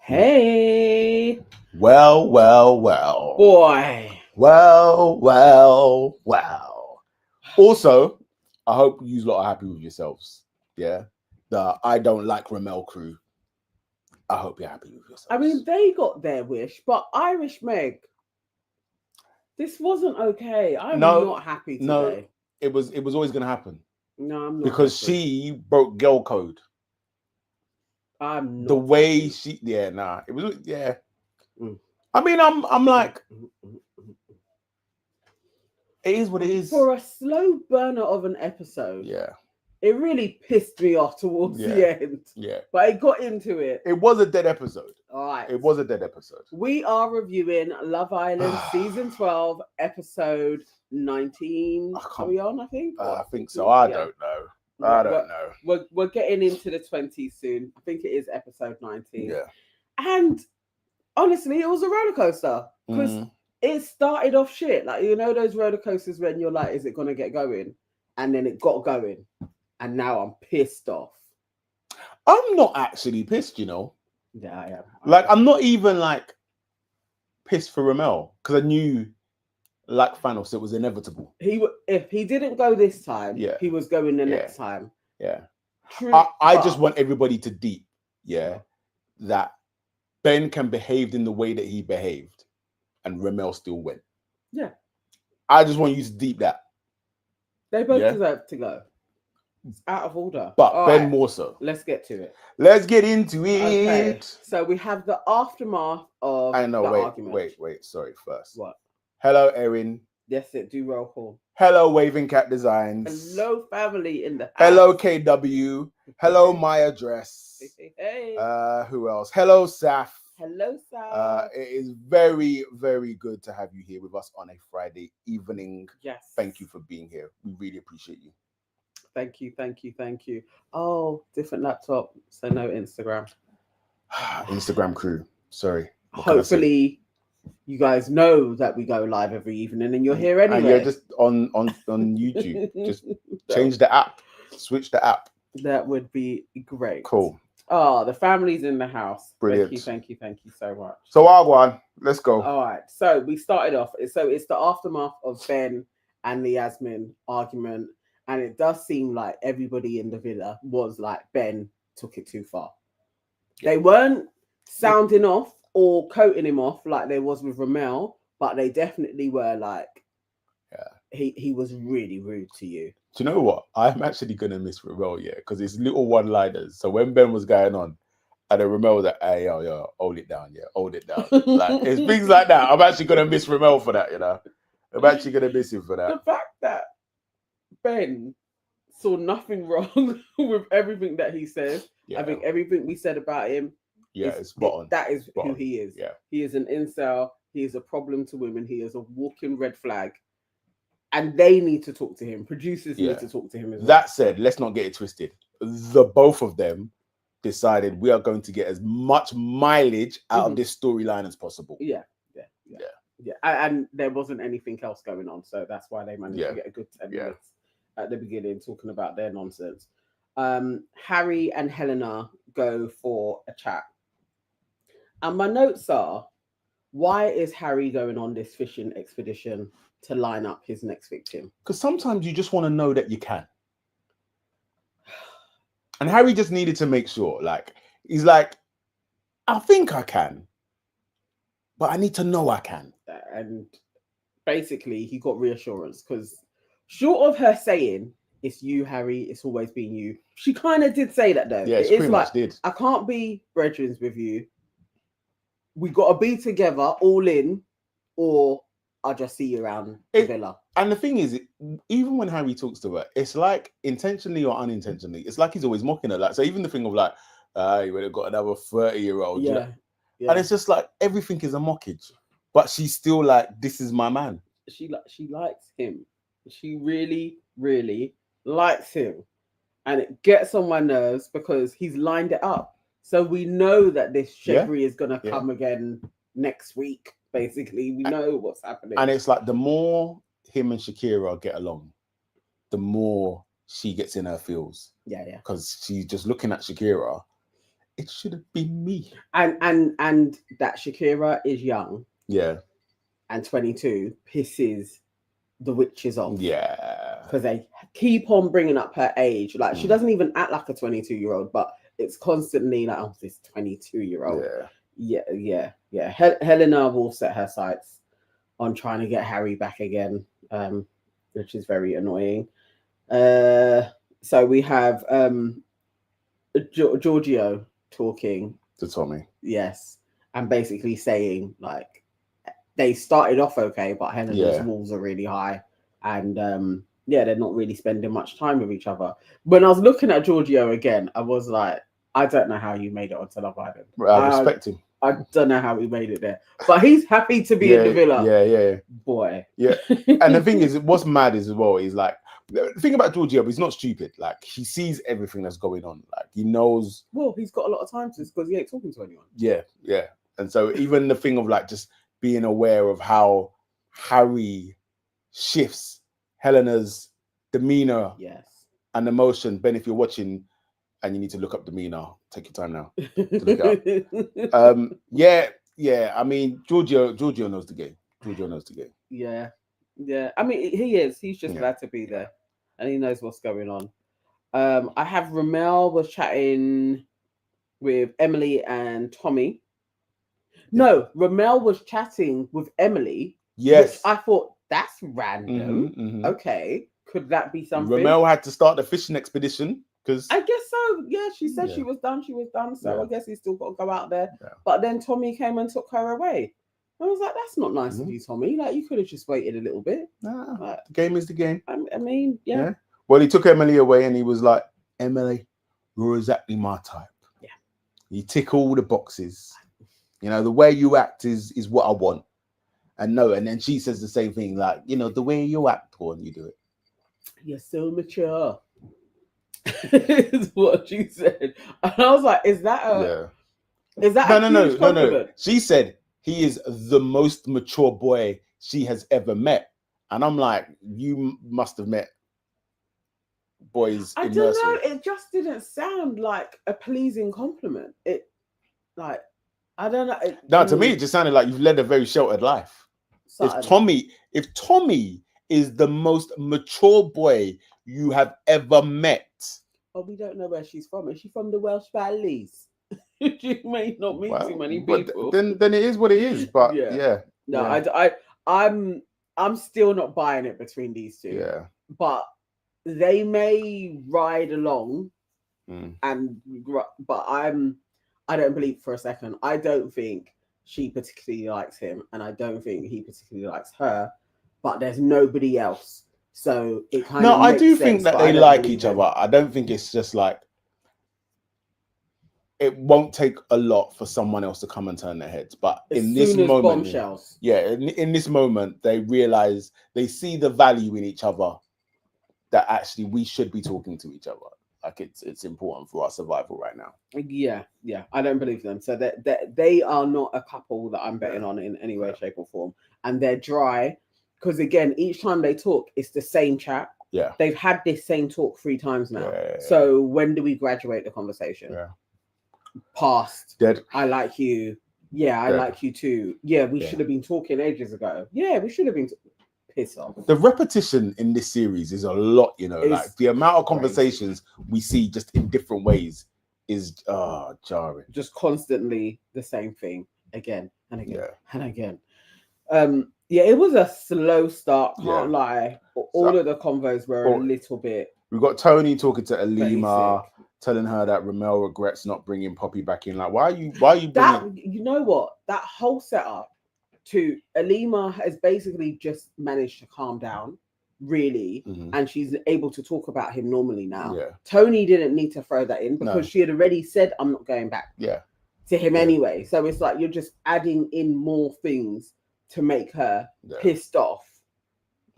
Hey, Well. boy. Well. Also, I hope you lot are happy with yourselves. Yeah. The I don't like Ramel crew. I hope you're happy with yourselves. I mean, they got their wish, but Irish Meg, this wasn't okay. I'm not happy today. No, it was always gonna happen. No, I'm not. Because happy. she broke girl code. I'm not. The way happy. she it was Mm. I mean, I'm like, it is what it is. For a slow burner of an episode, it really pissed me off towards the end. Yeah. But I got into it. It was a dead episode. All right. It was a dead episode. We are reviewing Love Island season 12, episode 19. Are we on, I think? I think so. I don't know. I don't know. We're getting into the 20s soon. I think it is episode 19. Yeah. And honestly, it was a roller coaster because it started off shit. Like, you know, those roller coasters when you're like, is it going to get going? And then it got going. And now I'm pissed off. I'm not actually pissed, you know. Yeah, I am. Like, I'm not even like pissed for Ramel because I knew, like Thanos, it was inevitable. If he didn't go this time, he was going the next time. Yeah. I just want everybody to deep, that Ben can behave in the way that he behaved and Ramel still went. Yeah. I just want you to deep that. They both deserve to go. It's out of order. But all Ben more so. Let's get to it. Let's get into it. Okay. So we have the aftermath of the argument. Wait. Sorry, first. What? Hello, Erin. Yes, it do roll call. Hello, Waving Cat Designs. Hello, family in the house. Hello, KW. Hello, Maya Dress. Hey. Who else? Hello, Saf. Hello, Saf. It is very, very good to have you here with us on a Friday evening. Yes. Thank you for being here. We really appreciate you. Thank you. Oh, different laptop. So no Instagram. Instagram crew. Sorry. Hopefully you guys know that we go live every evening and you're here anyway. And you're just on YouTube. Just change the app. Switch the app. That would be great. Cool. Oh, the family's in the house. Brilliant. Thank you so much. So Agwan, let's go. All right. So we started off. So it's the aftermath of Ben and the Yasmin argument. And it does seem like everybody in the villa was like, Ben took it too far. They weren't sounding off or coating him off like they was with Ramel, but they definitely were like, he was really rude to you. Do you know what? I'm actually going to miss Ramel, because it's little one-liners. So when Ben was going on, and then Ramel was like, hey, yo, hold it down, hold it down. Like, it's things like that. I'm actually going to miss Ramel for that, I'm actually going to miss him for that. The fact that Ben saw nothing wrong with everything that he said. I think everything we said about him, it's spot on. That is spot who on. he is. Yeah. He is an incel. He is a problem to women. He is a walking red flag. And they need to talk to him. Producers need to talk to him as well. That said, let's not get it twisted. The both of them decided we are going to get as much mileage out of this storyline as possible. Yeah. And there wasn't anything else going on. So that's why they managed to get a good 10 minutes at the beginning talking about their nonsense. Harry and Helena go for a chat. And my notes are, why is Harry going on this fishing expedition to line up his next victim? Because sometimes you just want to know that you can. And Harry just needed to make sure, he's like, I think I can, but I need to know I can. And basically, he got reassurance because short of her saying, it's you, Harry, it's always been you, she kind of did say that though. Yeah, she pretty much did. I can't be brethren with you. We got to be together, all in, or I'll just see you around the villa. And the thing is, even when Harry talks to her, it's like intentionally or unintentionally, it's like he's always mocking her. Like, so even the thing of like, you would have got another 30-year-old. Yeah. And it's just like everything is a mockage, but she's still like, this is my man. She likes him. She really, really likes him, and it gets on my nerves because he's lined it up. So we know that this Chevry is gonna come again next week. Basically, we know what's happening. And it's like the more him and Shakira get along, the more she gets in her feels. Yeah. Because she's just looking at Shakira it should have been me. And that Shakira is young Yeah. and 22 pisses the witches off. Yeah. Because they keep on bringing up her age. Like, she doesn't even act like a 22-year-old, but it's constantly like, oh, this 22-year-old. Yeah. Helena will set her sights on trying to get Harry back again, which is very annoying. So we have Giorgio talking To Tommy. Yes. And basically saying, like, they started off okay, but Helena's walls are really high. And they're not really spending much time with each other. When I was looking at Giorgio again, I was like, I don't know how you made it onto Love Island. I respect him. I don't know how he made it there. But he's happy to be in the villa. Yeah. Boy. Yeah. And the thing is, what's mad is as well is like, the thing about Giorgio, he's not stupid. Like, he sees everything that's going on. Like, he knows. Well, he's got a lot of time to this because he ain't talking to anyone. Yeah. And so even the thing of like just being aware of how Harry shifts Helena's demeanor and emotion. Ben, if you're watching and you need to look up demeanor, take your time now to look it up. Yeah. I mean, Giorgio knows the game. Giorgio knows the game. Yeah. I mean, he is. He's just glad to be there, and he knows what's going on. I have Ramel was chatting with Emily and Tommy. No, Ramel was chatting with Emily. Yes. Which I thought, that's random. Okay. Could that be something? Ramel had to start the fishing expedition because I guess so. Yeah, she said she was done. So I guess he's still got to go out there. Yeah. But then Tommy came and took her away. I was like, that's not nice of you, Tommy. Like, you could have just waited a little bit. Nah, the game is the game. I mean, yeah. Well, he took Emily away and he was like, Emily, you're exactly my type. Yeah. You tick all the boxes. You know, the way you act is what I want. And then she says the same thing, like, you know, the way you act, and you do it. You're so mature. Is what she said. And I was like, is that a no. She said he is the most mature boy she has ever met. And I'm like, you must have met boys I in don't nursery. know, it just didn't sound like a pleasing compliment. It, like, I don't know. To me, it just sounded like you've led a very sheltered life. If Tommy is the most mature boy you have ever met. Oh, we don't know where she's from. Is she from the Welsh Valleys? You may not meet too many people. Then it is what it is. But I'm still not buying it between these two. Yeah. But they may ride along, but I don't believe for a second. I don't think she particularly likes him, and I don't think he particularly likes her. But there's nobody else, so it kind of I do makes think sense, that they like each other. I don't think it's just like it won't take a lot for someone else to come and turn their heads. But in this moment, bombshells. In this moment, they realize they see the value in each other. That actually we should be talking to each other. Like it's important for our survival right now. Yeah. I don't believe them. So they are not a couple that I'm betting on in any way, shape, or form. And they're dry because again, each time they talk, it's the same chat. Yeah. They've had this same talk 3 times now. Yeah. So when do we graduate the conversation? Yeah. Past. Dead. I like you. Yeah, I like you too. Yeah, we should have been talking ages ago. Yeah, we should have been. Piss off. The repetition in this series is a lot, like the amount of conversations we see just in different ways is jarring. Just constantly the same thing again and again and again. It was a slow start, can't lie. All of the convos were a little bit. We got Tony talking to Alima, telling her that Ramel regrets not bringing Poppy back in. Like, why are you bringing... That, you know what? That whole setup to Alima has basically just managed to calm down, really, and she's able to talk about him normally now. Yeah. Tony didn't need to throw that in because she had already said, I'm not going back to him anyway. So it's like you're just adding in more things to make her pissed off.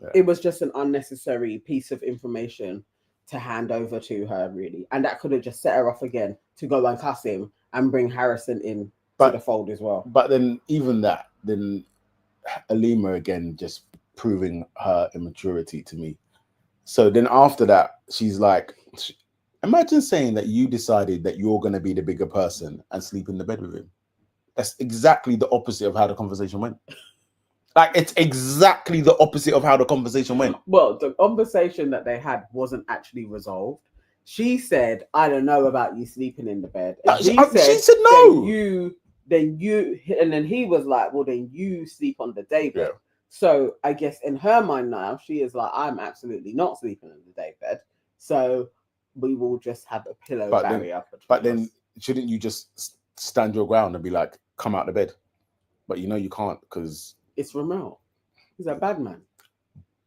Yeah. It was just an unnecessary piece of information to hand over to her, really. And that could have just set her off again to go and cuss him and bring Harrison in to the fold as well. But then even that, then Alima again just proving her immaturity to me. So then after that, she's like, Imagine saying that you decided that you're going to be the bigger person and sleep in the bed with him. That's exactly the opposite of how the conversation went. Like, it's exactly the opposite of how the conversation went. Well, the conversation that they had wasn't actually resolved. She said, "I don't know about you sleeping in the bed." And She said no. Then you, and then he was like, "Well, then you sleep on the day bed." Yeah. So I guess in her mind now, she is like, "I'm absolutely not sleeping in the day bed. So we will just have a pillow barrier." But then, shouldn't you just stand your ground and be like, "Come out the bed"? But you can't, because it's Ramel. He's a bad man.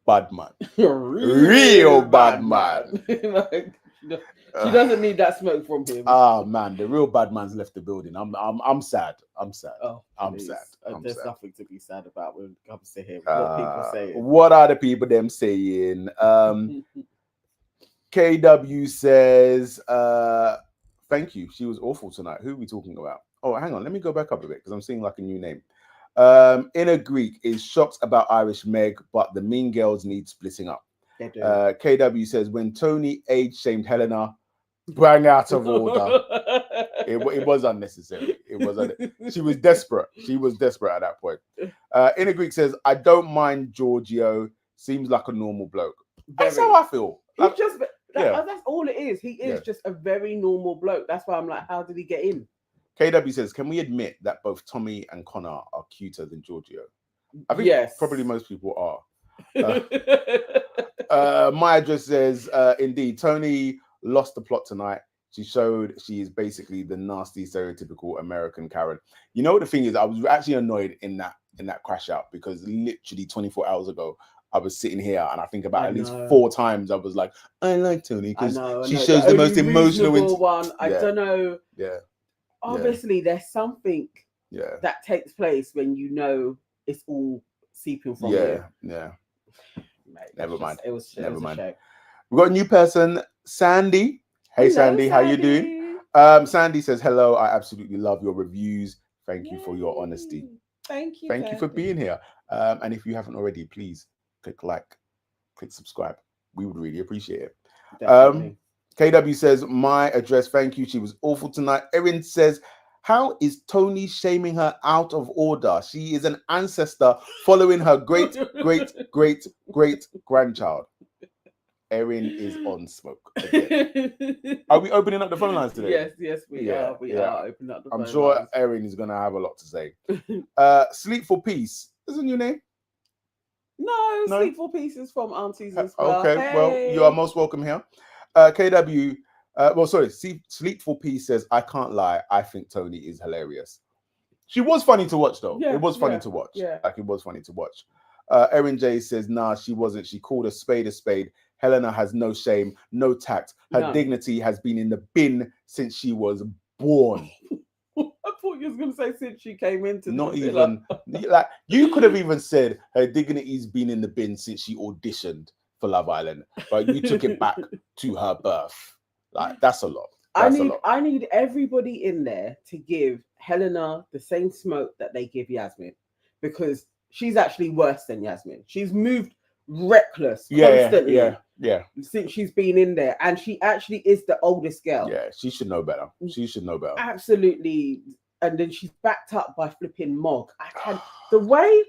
Bad man. Real bad man. Like, she doesn't need that smoke from him. Ah, man, the real bad man's left the building. I'm sad. I'm sad. Oh, I'm sad. There's nothing to be sad about when it comes to him. What people saying? What are the people them saying? KW says, thank you. She was awful tonight. Who are we talking about? Oh, hang on. Let me go back up a bit because I'm seeing like a new name. Inner Greek is shocked about Irish Meg, but the Mean Girls need splitting up. KW says, when Tony age shamed Helena, bang out of order. It was unnecessary. She was desperate. She was desperate at that point. Inner Greek says, I don't mind Giorgio. Seems like a normal bloke. That's how I feel. Like, that's all it is. He is just a very normal bloke. That's why I'm like, how did he get in? KW says, can we admit that both Tommy and Connor are cuter than Giorgio? I think probably most people are. Maya just says, indeed, Tony lost the plot tonight. She showed she is basically the nasty, stereotypical American Karen. You know what the thing is? I was actually annoyed in that crash out because literally 24 hours ago, I was sitting here and I think about at least 4 times I was like, I like Tony because she shows the most emotional one. I don't know. Yeah. Obviously, there's something that takes place when it's all seeping from you. Yeah. Mate, never mind. It was a shame. We've got a new person, Sandy. Hey, hello, Sandy. How you doing? Sandy says, hello. I absolutely love your reviews. Thank you for your honesty. Thank you. Thank you for being here. And if you haven't already, please click like, click subscribe. We would really appreciate it. Definitely. KW says, my address, thank you. She was awful tonight. Erin says, how is Tony shaming her out of order? She is an ancestor following her great grandchild. Erin is on smoke again. Are we opening up the phone lines today? Yes, we are. We are opening up the phone lines. I'm sure Erin is going to have a lot to say. Sleep for Peace. Isn't your name? No, Sleep for Peace is from Aunties as well. Okay, hey. Well, you are most welcome here. KW, Sleep for Peace says, I can't lie, I think Tony is hilarious. She was funny to watch, though. It was funny to watch. Yeah. Like, it was funny to watch. Erin J says, nah, she wasn't. She called a spade a spade. Helena has no shame, no tact. Her dignity has been in the bin since she was born. I thought you was going to say since she came into Not even, like, you could have even said her dignity's been in the bin since she auditioned for Love Island, but you took it back to her birth. Like, that's a lot. I need everybody in there to give Helena the same smoke that they give Yasmin, because she's actually worse than Yasmin. She's moved reckless constantly. Yeah. Since she's been in there, and she actually is the oldest girl. Yeah, she should know better. She should know better. Absolutely. And then she's backed up by flipping Mog. The way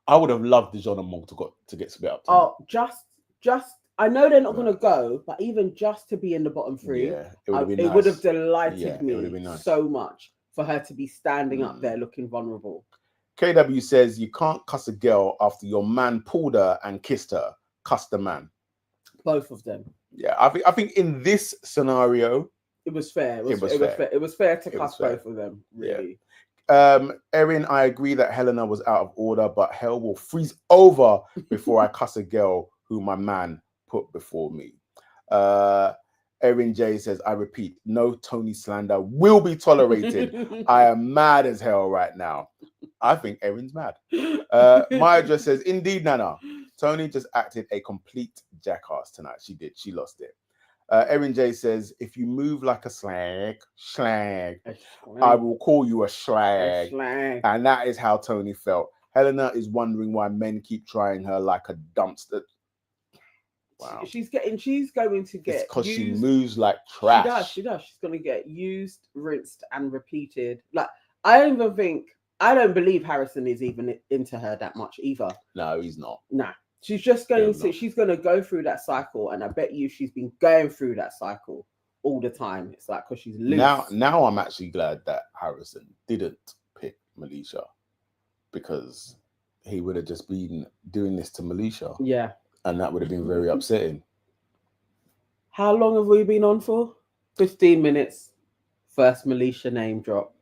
I would have loved Dijon and Mog to get split up. Oh, just I know they're not going to go, but even just to be in the bottom 3, it would have been nice. It would have delighted me nice. so much for her to be standing up there looking vulnerable. KW says, you can't cuss a girl after your man pulled her and kissed her. Cuss the man. Both of them. Yeah, I think in this scenario, it was fair. It was fair to cuss both of them, really. Yeah. Erin, I agree that Helena was out of order, but hell will freeze over before I cuss a girl who my man put before me. Erin J says, I repeat, no Tony slander will be tolerated. I am mad as hell right now. I think Erin's mad. Maya just says, indeed, Nana. Tony just acted a complete jackass tonight. She did. She lost it. Erin J says, if you move like a slag, I will call you a slag. And that is how Tony felt. Helena is wondering why men keep trying her like a dumpster. Wow. She's going to get because she used. moves like trash. She does. She's going to get used, rinsed, and repeated. Like, I don't believe Harrison is even into her that much either. No, he's not. Nah. She's just going to go through that cycle, and I bet you she's been going through that cycle all the time. It's like, because she's loose. Now I'm actually glad that Harrison didn't pick Melisha, because he would have just been doing this to Melisha. Yeah. And that would have been very upsetting. How long have we been on for? 15 minutes. First Melisha name drop.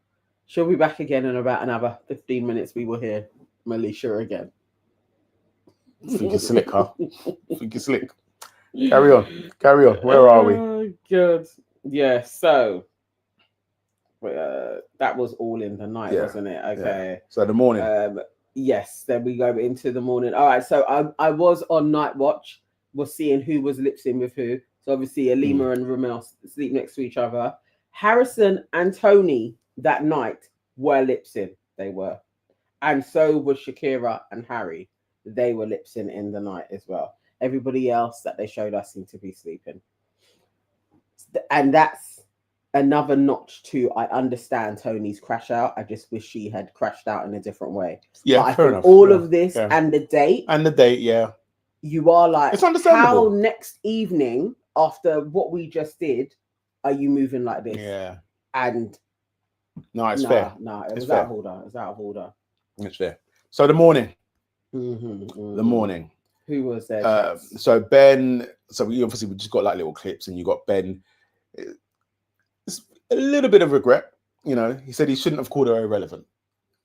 She'll be back again in about another 15 minutes. We will hear Melisha again. Think you're slick, huh? Think you're slick. Carry on. Where are we? Oh, good. Yeah, so that was all in the night, wasn't it? Okay. Yeah. So the morning. Yes, then we go into the morning. All right, so I was on night watch, was seeing who was lip syncing with who. So obviously Alima and Ramel sleep next to each other. Harrison and Tony that night were lip sync. They were. And so was Shakira and Harry. They were lip sync in the night as well. Everybody else that they showed us seemed to be sleeping. And that's another notch to, I understand Tony's crash out. I just wish she had crashed out in a different way. Yeah, but fair enough. All of this and the date. Yeah. You are like, it's understandable. How next evening, after what we just did, are you moving like this? Yeah. And it's fair. No, it was out of order. It was out of order. It's fair. So the morning. Mm-hmm. The morning. Who was there? So Ben. So we just got like little clips, and you got Ben. It's a little bit of regret. You know, he said he shouldn't have called her irrelevant.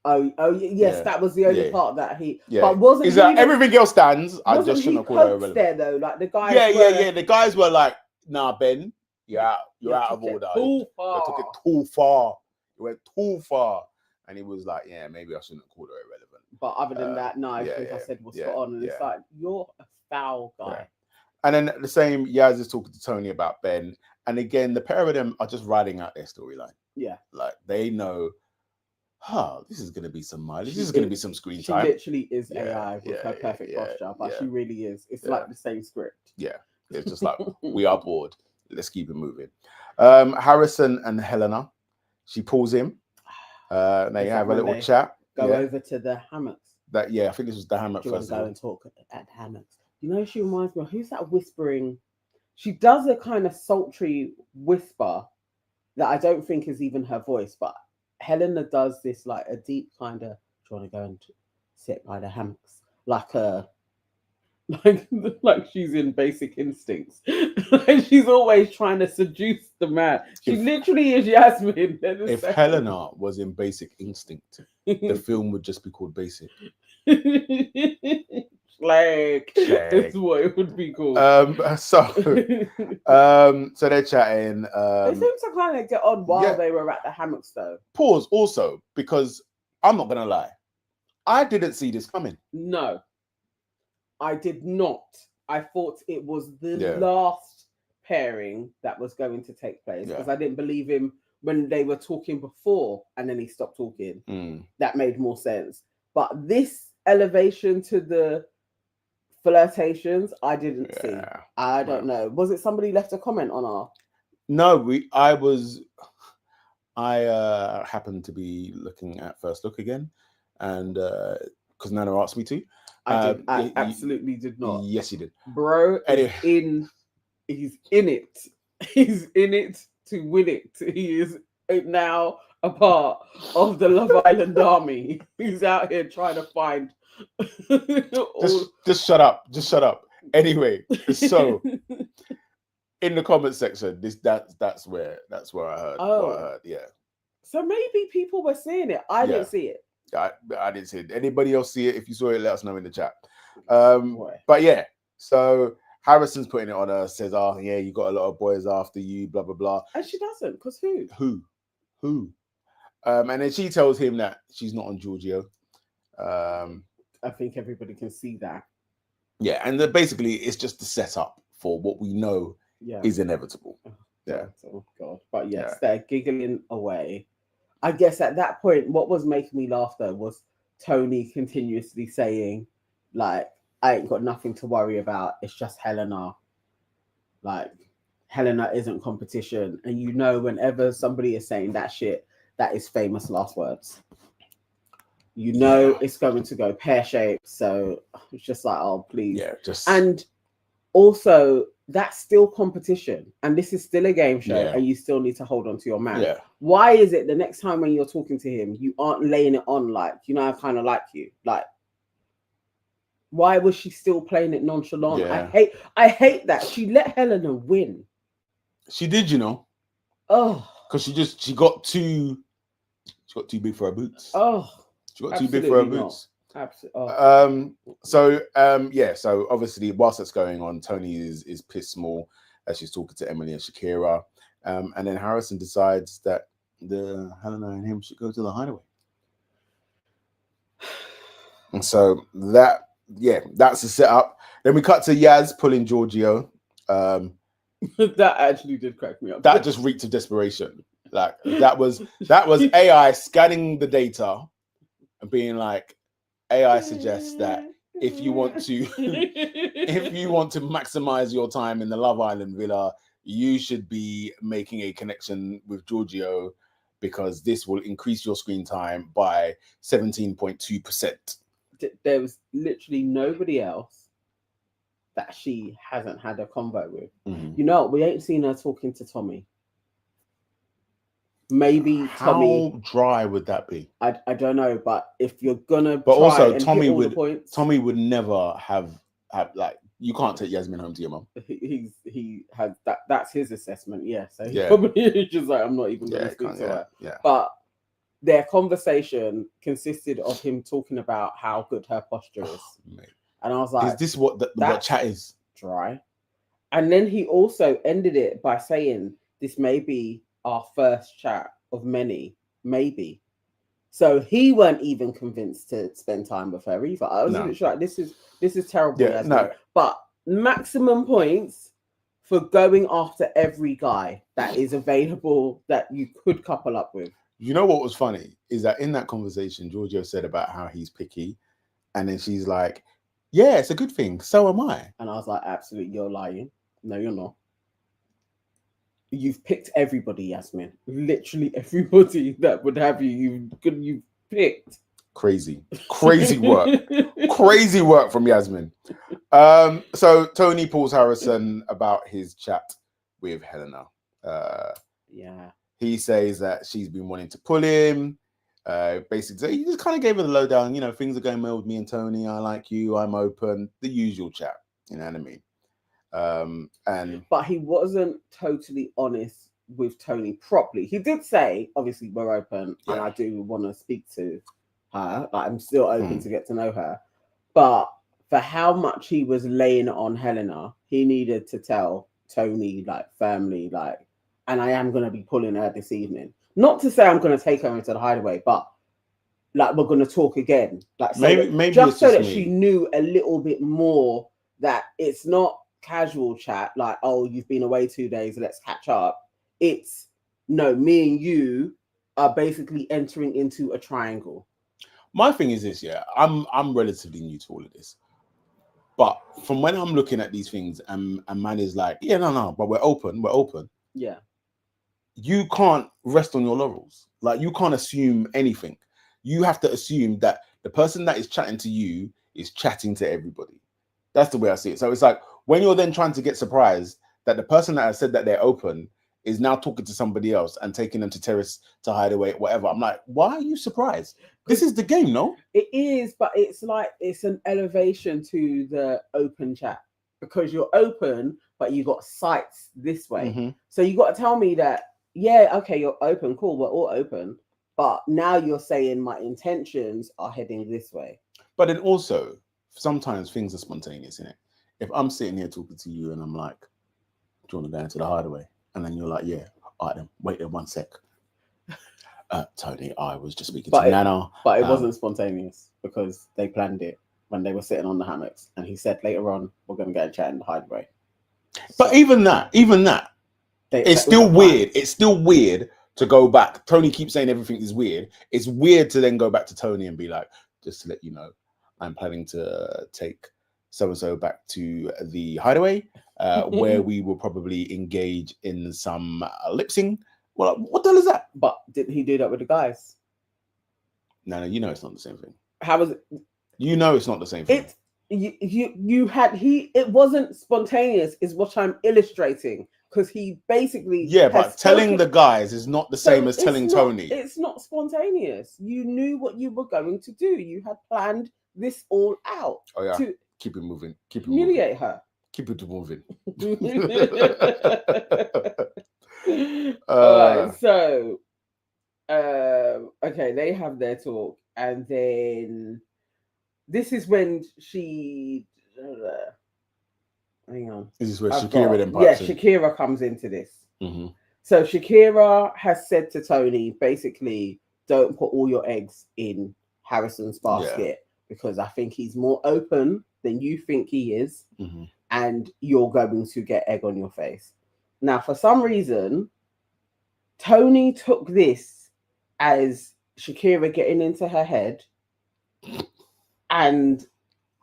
Oh, yes, that was the only part that he. Yeah. But wasn't he that everything else stands? I just shouldn't have called her irrelevant. There though, like the guys. Yeah. The guys were like, "Nah, Ben, you're out of order. You took it too far. You went too far." And he was like, "Yeah, maybe I shouldn't have called her irrelevant." But other than that, no, I think I said was spot on. And it's like, you're a foul guy. Yeah. And then the same, Yaz is talking to Tony about Ben. And again, the pair of them are just riding out their storyline. Yeah. Like, they know, this is going to be some mileage. This is going to be some screen time. She literally is AI with her perfect posture. But she really is. It's like the same script. Yeah. It's just like, we are bored. Let's keep it moving. Harrison and Helena, she pulls him. They have a little chat. Go over to the hammocks. I think this was the hammock first. Go and talk at hammocks. You know, she reminds me of, who's that whispering? She does a kind of sultry whisper that I don't think is even her voice, but Helena does this like a deep kind of, do you want to go and sit by the hammocks? Like she's in Basic Instincts. Like she's always trying to seduce the man. She literally is Yasmin. If Helena was in Basic Instinct, the film would just be called Basic. Like that's what it would be called. So they're chatting. They seem to kind of get on while they were at the hammocks, though. Pause also, because I'm not gonna lie, I didn't see this coming. No, I did not. I thought it was the last pairing that was going to take place, because I didn't believe him when they were talking before and then he stopped talking. That made more sense. But this elevation to the flirtations, I didn't see. I don't know. Was it somebody left a comment on our? No, I happened to be looking at First Look again, and because Nana asked me to. I absolutely did not. Yes, you did, bro. Anyway. He's in it. He's in it to win it. He is now a part of the Love Island army. He's out here trying to find. Just shut up. Just shut up. Anyway, so in the comment section, that's where I heard. What I heard. Yeah. So maybe people were seeing it. I didn't see it. I didn't see it. Anybody else see it? If you saw it, let us know in the chat. But yeah, so Harrison's putting it on her, says, "Oh yeah, you got a lot of boys after you, blah blah blah." And she doesn't, because who? And then she tells him that she's not on Giorgio. I think everybody can see that. Yeah, and basically it's just the setup for what we know is inevitable. Oh God. But yes, they're giggling away. I guess at that point, what was making me laugh though was Tony continuously saying, like, I ain't got nothing to worry about. It's just Helena. like Helena isn't competition, and you know whenever somebody is saying that shit, that is famous last words. You know it's going to go pear-shaped, so it's just like, oh please. Yeah, just and also that's still competition, and this is still a game show, and you still need to hold on to your man. Yeah. Why is it the next time when you're talking to him, you aren't laying it on like, you know, I kind of like you, like? Why was she still playing it nonchalant? Yeah. I hate that she let Helena win. She did, you know. Oh, because she got too big for her boots. Oh, she got too big for her boots. Absolutely. Oh. So obviously whilst that's going on, Tony is pissed small as she's talking to Emily and Shakira, and then Harrison decides that the Helena and him should go to the Hideaway, and so that's the setup. Then we cut to Yaz pulling Giorgio. That actually did crack me up. That just reeked of desperation. Like that was AI scanning the data and being like, AI suggests that if you want to maximize your time in the Love Island villa, you should be making a connection with Giorgio because this will increase your screen time by 17.2%. There was literally nobody else that she hasn't had a convo with. Mm-hmm. You know, we ain't seen her talking to Tommy. Maybe Tommy. How dry would that be? I don't know, but if you're gonna, but try also and Tommy hit all would the points, Tommy would never have like, you can't take Yasmin home to your mum. He had that. That's his assessment. Yeah, so he Yeah. probably just like, I'm not even gonna speak to her. Yeah. But their conversation consisted of him talking about how good her posture is. Mate. And I was like, is this what chat is? Dry. And then he also ended it by saying, this may be our first chat of many, maybe. So he weren't even convinced to spend time with her either. I was literally like, this is terrible. Yeah, no. But maximum points for going after every guy that is available that you could couple up with. You know what was funny is that in that conversation, Giorgio said about how he's picky, and then she's like, yeah, it's a good thing. So am I. And I was like, absolutely, you're lying. No, you're not. You've picked everybody, Yasmin. Literally everybody that would have you. You've picked. Crazy work. Crazy work from Yasmin. So Tony pulls Harrison about his chat with Helena. Yeah. He says that she's been wanting to pull him. Basically, he just kind of gave her the lowdown. You know, things are going well with me and Tony. I like you. I'm open. The usual chat. You know what I mean? But he wasn't totally honest with Tony properly. He did say, obviously, we're open, and I do want to speak to her. Like, I'm still open to get to know her. But for how much he was laying it on Helena, he needed to tell Tony, like, firmly, like, and I am going to be pulling her this evening. Not to say I'm going to take her into the Hideaway, but like, we're going to talk again. Like, so maybe just so that me. she knew a little bit more that it's not casual chat, like, oh, you've been away 2 days, let's catch up. It's, no, me and you are basically entering into a triangle. My thing is this, I'm relatively new to all of this. But from when I'm looking at these things and man is like, yeah, no, but we're open. Yeah. You can't rest on your laurels. Like, you can't assume anything. You have to assume that the person that is chatting to you is chatting to everybody. That's the way I see it. So it's like, when you're then trying to get surprised that the person that has said that they're open is now talking to somebody else and taking them to Terrace, to Hideaway, whatever. I'm like, why are you surprised? This is the game, no? It is, but it's like, it's an elevation to the open chat, because you're open, but you got sights this way. Mm-hmm. So you got to tell me that, yeah, okay, you're open, cool, we're all open, but now you're saying my intentions are heading this way. But then also, sometimes things are spontaneous, innit? If I'm sitting here talking to you and I'm like, do you want to go into the Hideaway? And then you're like, yeah, all right then, wait there 1 sec. Tony, I was just speaking to Nana. But it wasn't spontaneous, because they planned it when they were sitting on the hammocks, and he said later on, we're going to go and chat in the Hideaway. But so, even that, it's still weird. It's still weird to go back. Tony keeps saying everything is weird. It's weird to then go back to Tony and be like, just to let you know, I'm planning to take so-and-so back to the Hideaway. where we will probably engage in some lip sync. Well, what the hell is that? But didn't he do that with the guys? No, you know it's not the same thing. How was it? You know it's not the same thing. It wasn't spontaneous, is what I'm illustrating. Because he basically but telling the guys is not the same as telling Tony. It's not spontaneous. You knew what you were going to do. You had planned this all out. Oh yeah. To keep it moving. Keep it humiliate moving. her. Keep it moving. All right, so okay, they have their talk, and then this is when she hang on. This is where Shakira then yeah, Shakira comes into this. Mm-hmm. So Shakira has said to Tony, basically, don't put all your eggs in Harrison's basket because I think he's more open than you think he is, and you're going to get egg on your face. Now, for some reason, Tony took this as Shakira getting into her head, and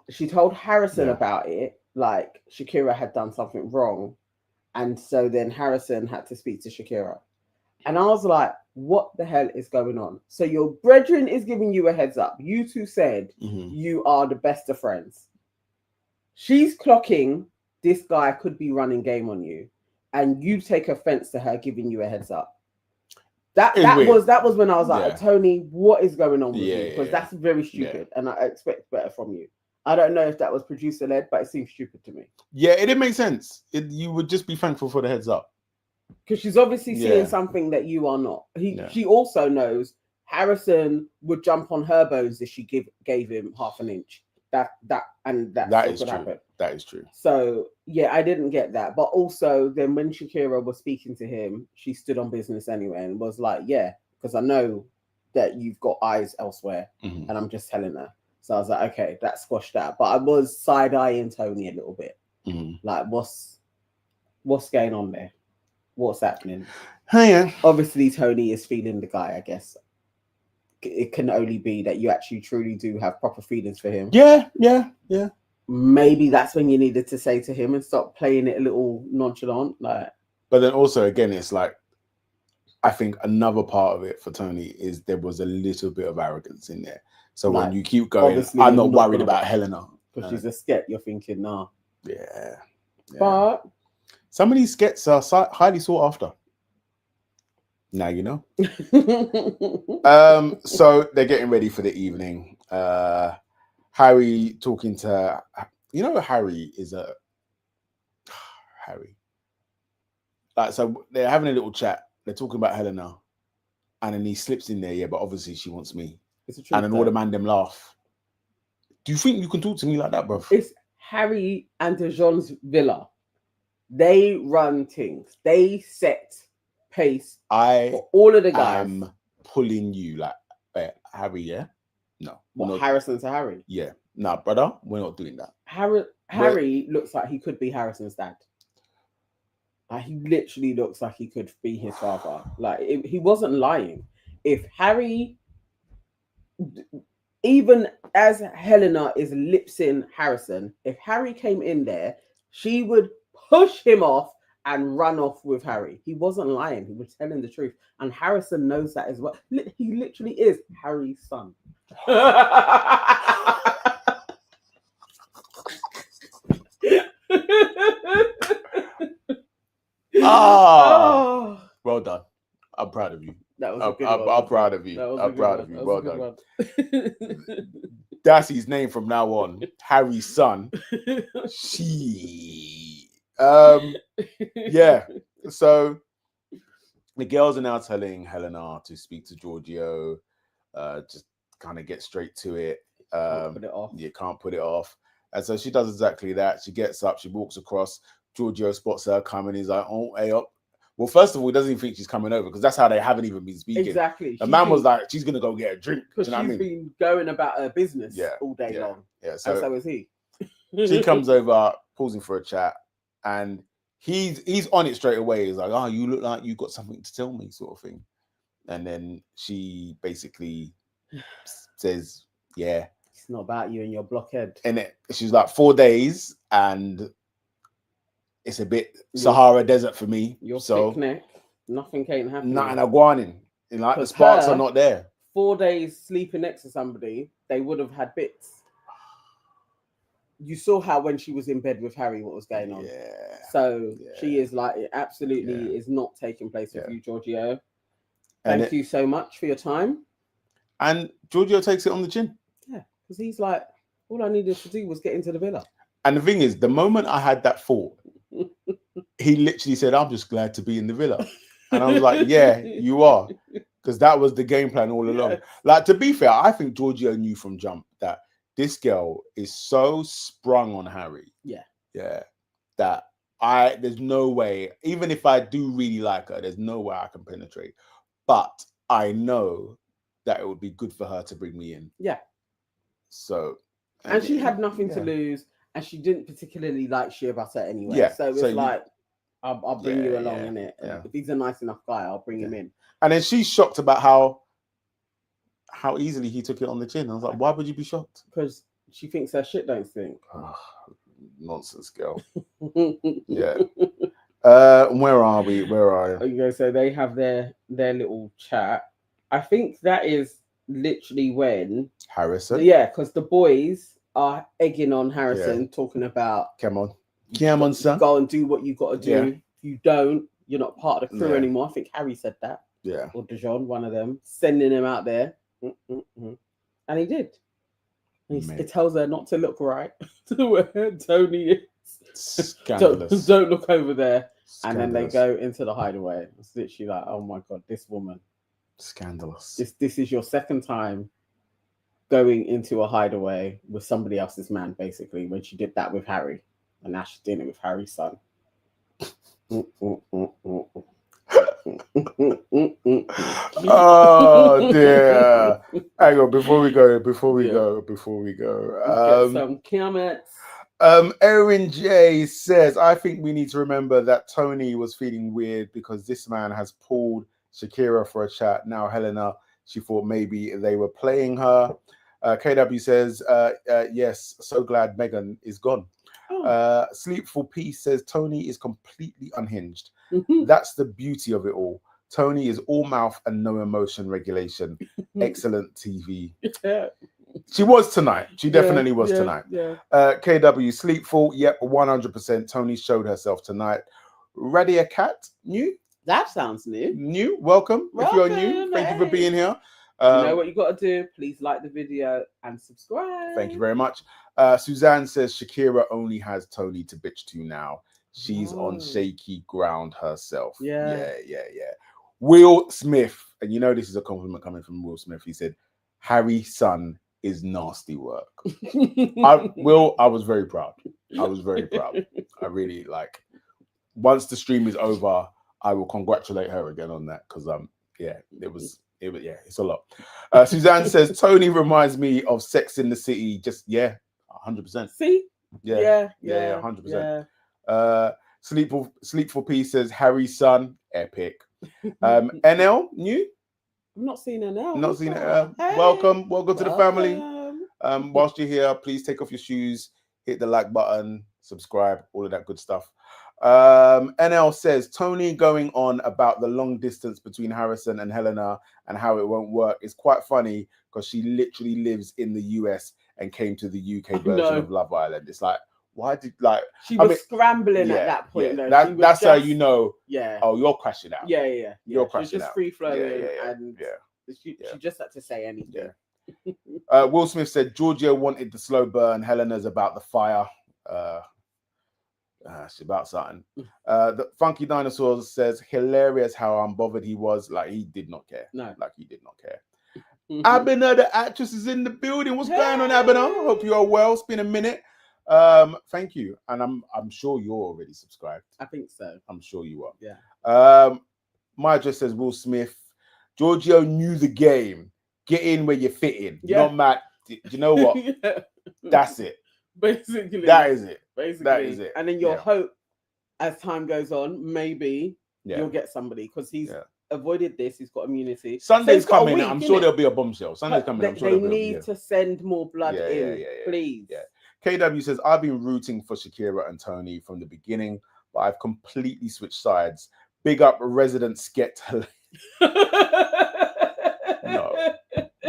she told Harrison about it, like Shakira had done something wrong. And so then Harrison had to speak to Shakira. And I was like, what the hell is going on? So your brethren is giving you a heads up. You two said you are the best of friends. She's clocking this guy could be running game on you. And you take offense to her giving you a heads up. That was when I was like, Tony, what is going on with you? Because that's very stupid. And I expect better from you. I don't know if that was producer led, but it seems stupid to me. Yeah, it didn't make sense. You would just be thankful for the heads up. Because she's obviously seeing something that you are not. She also knows Harrison would jump on her bones if she gave him half an inch. That is true. Happen. That is true. So yeah, I didn't get that. But also then when Shakira was speaking to him, she stood on business anyway and was like, yeah, because I know that you've got eyes elsewhere, and I'm just telling her. So I was like, okay, that squashed that. But I was side-eyeing Tony a little bit. Like, what's going on there? What's happening? Hey, obviously, Tony is feeling the guy, I guess. It can only be that you actually truly do have proper feelings for him. Yeah. Maybe that's when you needed to say to him and stop playing it a little nonchalant. Like, but then also, again, it's like, I think another part of it for Tony is there was a little bit of arrogance in there. So like, when you keep going, I'm not worried about Helena. Because she's a sket, you're thinking, nah. Yeah. But some of these skets are highly sought after. Now you know. So they're getting ready for the evening. Harry talking to Harry is a Harry. Like, so they're having a little chat. They're talking about Helena, and then he slips in there. Yeah, but obviously she wants me. And then all the man them laugh. Do you think you can talk to me like that, bro? It's Harry and DeJohn's villa. They run things. They set pace for all of the guys. I'm pulling you like Harry, yeah? No. Harrison to Harry? Yeah. No, brother, we're not doing that. Harry looks like he could be Harrison's dad. Like, he literally looks like he could be his father. Like, he wasn't lying. If Harry, even as Helena is lip-syncing Harrison, if Harry came in there, she would push him off and run off with Harry. He wasn't lying. He was telling the truth. And Harrison knows that as well. He literally is Harry's son. Well done. I'm proud of you. That was a good one. I'm proud of you. I'm proud of you. Well done. That's his name from now on. Harry's son. Yeah. So the girls are now telling Helena to speak to Giorgio. Just kind of get straight to it. Can't put it off. You can't put it off. And so she does exactly that. She gets up, she walks across. Giorgio spots her coming. He's like, oh, hey up. Well, first of all, he doesn't even think she's coming over because that's how they haven't even been speaking. Exactly. The man was like, she's going to go get a drink. Because she's been going about her business all day long. Yeah. So is he. She comes over, pulls him for a chat, and he's on it straight away. He's like, oh, you look like you got something to tell me, sort of thing. And then she basically says, yeah. It's not about you and your blockhead. And she's like, 4 days, and it's a bit Sahara Desert for me. Your so thick neck, nothing ain't happening. nothing aguaning. Like the 'Cause sparks her- are not there. 4 days sleeping next to somebody, they would have had bits. You saw how when she was in bed with Harry, what was going on. Yeah. So she is like, it absolutely is not taking place with you, Giorgio. Thank you so much for your time. And Giorgio takes it on the chin. Yeah, because he's like, all I needed to do was get into the villa. And the thing is, the moment I had that thought, he literally said, I'm just glad to be in the villa. And I was like, yeah, you are. Because that was the game plan all along. Yes. Like, to be fair, I think Giorgio knew from jump that this girl is so sprung on Harry. Yeah. Yeah. That there's no way, even if I do really like her, there's no way I can penetrate. But I know that it would be good for her to bring me in. Yeah. So. And she had nothing to lose. And she didn't particularly like shea butter anyway. Yeah. So it's like, I'll bring you along, innit? Yeah. If he's a nice enough guy, I'll bring him in. And then she's shocked about how easily he took it on the chin. I was like, why would you be shocked? Because she thinks her shit don't stink. Nonsense, girl. Yeah. Where are we? Where are you? Okay, so they have their little chat. I think that is literally when Harrison. Yeah, because the boys are egging on Harrison, talking about come on, son. Go and do what you got to do. Yeah. If you don't, you're not part of the crew anymore. I think Harry said that. Yeah. Or Dijon, one of them, sending him out there. And he did. And he tells her not to look right to where Tony is. Scandalous. Don't look over there. Scandalous. And then they go into the hideaway. It's literally like, oh my God, this woman. Scandalous. This is your second time going into a hideaway with somebody else's man, basically, when she did that with Harry. And now she's doing it with Harry's son. Oh dear. Hang on, before we go. Some comments. Erin J says, I think we need to remember that Tony was feeling weird because this man has pulled Shakira for a chat. Now Helena, she thought maybe they were playing her. KW says, yes, so glad Megan is gone. Sleepful Peace says, Tony is completely unhinged. That's the beauty of it all. Tony is all mouth and no emotion regulation. Excellent TV. She was tonight. She definitely was tonight. KW, Sleepful, yep, 100%. Tony showed herself tonight. Radia Cat, new? That sounds new. New, welcome. If you're new, thank you for being here. You know what you got to do. Please like the video and subscribe. Thank you very much. Suzanne says Shakira only has Tony to bitch to now. She's on shaky ground herself. Yeah. Will Smith, and you know this is a compliment coming from Will Smith. He said, Harry's son is nasty work. I was very proud. I really once the stream is over, I will congratulate her again on that because it's a lot. Suzanne says Tony reminds me of Sex in the City. Just 100%. See? Yeah, 100%. Sleepful Peace says Harry's son, epic. NL, new? I'm not seeing NL. Not seen it. Hey. Welcome to the family. Whilst you're here, please take off your shoes, hit the like button, subscribe, all of that good stuff. NL says Tony going on about the long distance between Harrison and Helena and how it won't work is quite funny because she literally lives in the US and came to the UK version of Love Island. It's like, why did she was scrambling at that point? That's how you know. Yeah. Oh, you're crashing out. Yeah. You're crashing just out. Free flowing, and she just had to say anything. Yeah. Will Smith said Giorgio wanted the slow burn. Helena's about the fire. She's about something. The Funky Dinosaurs says hilarious how unbothered he was. Like he did not care. No, he did not care. Abena, the actress, is in the building. What's going on, Abena? Hope you are well. It's been a minute. Thank you, and I'm sure you're already subscribed. I think so. I'm sure you are. Yeah. Maya just says Will Smith. Giorgio knew the game. Get in where you fit in. Yeah. Not mad. Do you know what? That's it. Basically, that is it. Basically, that is it. And then you'll hope, as time goes on, maybe you'll get somebody because he's avoided this. He's got immunity. Sunday's coming. I'm sure there'll be a bombshell. Sunday's coming. I'm sure they need to send more blood in, please. KW says I've been rooting for Shakira and Tony from the beginning. but I've completely switched sides. Big up resident Sket.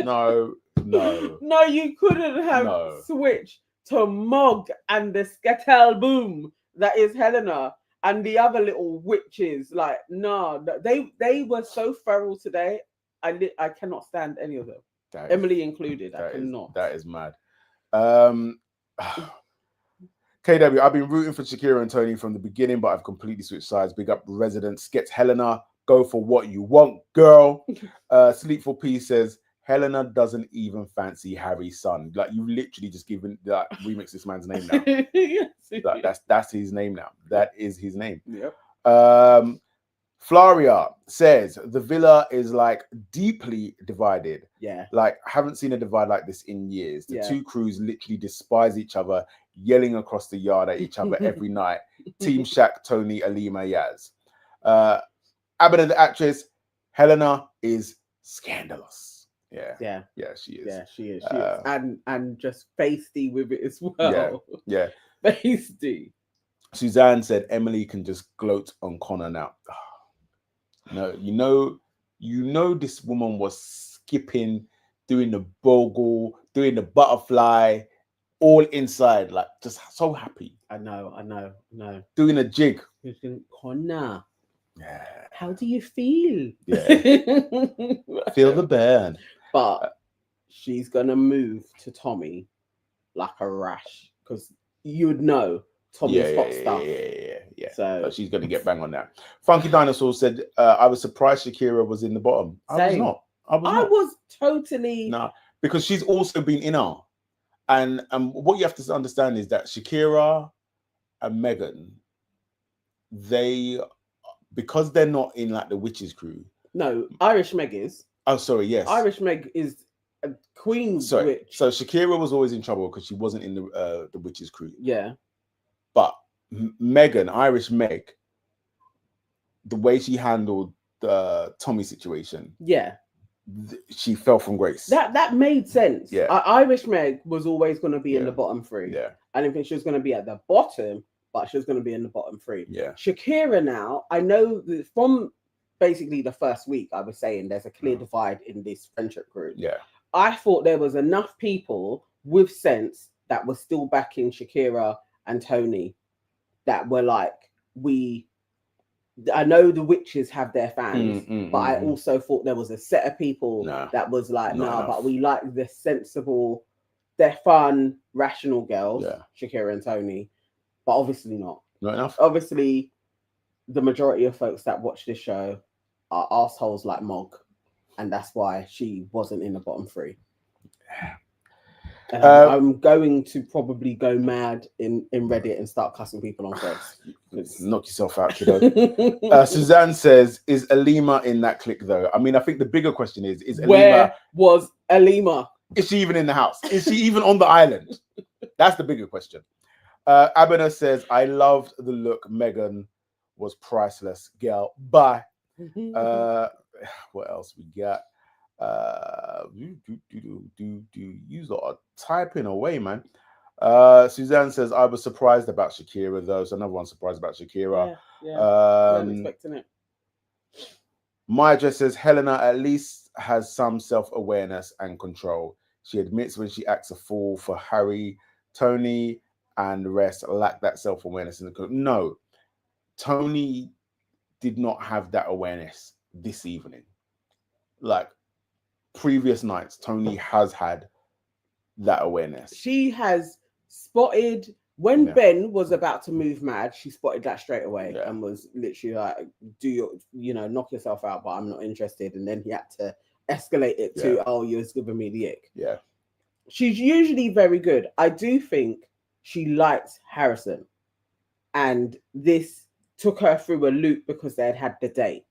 No, No, you couldn't have switched to Mog and the Sketel Boom that is Helena and the other little witches. Like, no, they were so feral today. I cannot stand any of them. Emily included. I cannot. That is mad. KW, I've been rooting for Shakira and Tony from the beginning, but I've completely switched sides. Big up residents. Get Helena. Go for what you want, girl. Sleep for Peace says, Helena doesn't even fancy Harry's son. Like, you literally just given that remix this man's name now. Yes. Like, that's his name now. That is his name. Yep. Flaria says the villa is like deeply divided. Yeah. Like, haven't seen a divide like this in years. The two crews literally despise each other, yelling across the yard at each other every night. Team Shaq, Tony, Alima, Yaz. Abena, the actress, Helena is scandalous. Yeah, she is. Yeah, she is. She is. And just feisty with it as well. Yeah. Feisty. Suzanne said Emily can just gloat on Connor now. No, you know this woman was skipping, doing the bogle, doing the butterfly, all inside, like just so happy. I know. Doing a jig. Connor. Yeah. How do you feel? Yeah. Feel the burn. But she's gonna move to Tommy like a rash because you would know Tommy's hot stuff. Yeah. So she's gonna get bang on that. Funky Dinosaur said, I was surprised Shakira was in the bottom. I was not. I was totally because she's also been in her. And what you have to understand is that Shakira and Megan, because they're not in like the witches crew. No, Irish Meg is. Oh, sorry, yes. Irish Meg is a queen witch. So Shakira was always in trouble because she wasn't in the witches crew. Yeah. But Megan, Irish Meg, the way she handled the Tommy situation. Yeah. She fell from grace. That made sense. Yeah. Irish Meg was always going to be in the bottom three. Yeah. I didn't think she was going to be at the bottom, but she was going to be in the bottom three. Yeah. Shakira now, I know that from basically the first week, I was saying there's a clear divide in this friendship group. Yeah. I thought there was enough people with sense that were still backing Shakira and Tony that were like, I know the witches have their fans, but I also thought there was a set of people that was like, but we like the sensible, they're fun, rational girls, Shakira and Tony, but obviously not. Not enough. Obviously, the majority of folks that watch this show are assholes like Mog, and that's why she wasn't in the bottom three. I'm going to probably go mad in Reddit and start cussing people on threads. Knock yourself out, kiddo. Suzanne says, is Alima in that clique though? I mean, I think the bigger question is Alima... Where was Alima? Is she even in the house? Is she even on the island? That's the bigger question. Abena says, I loved the look. Megan was priceless. Girl, bye. What else we got? You lot are typing away, man. Suzanne says, I was surprised about Shakira, though. So another one surprised about Shakira. Yeah. I wasn't expecting it. Maya just says, Helena at least has some self-awareness and control. She admits when she acts a fool for Harry. Tony and the rest lack that self-awareness. No, Tony did not have that awareness this evening. Like previous nights, Tony has had that awareness. She has spotted when Ben was about to move mad, she spotted that straight away and was literally like, knock yourself out, but I'm not interested. And then he had to escalate it to, oh, you're giving me the ick. Yeah. She's usually very good. I do think she likes Harrison. And this took her through a loop because they had the date.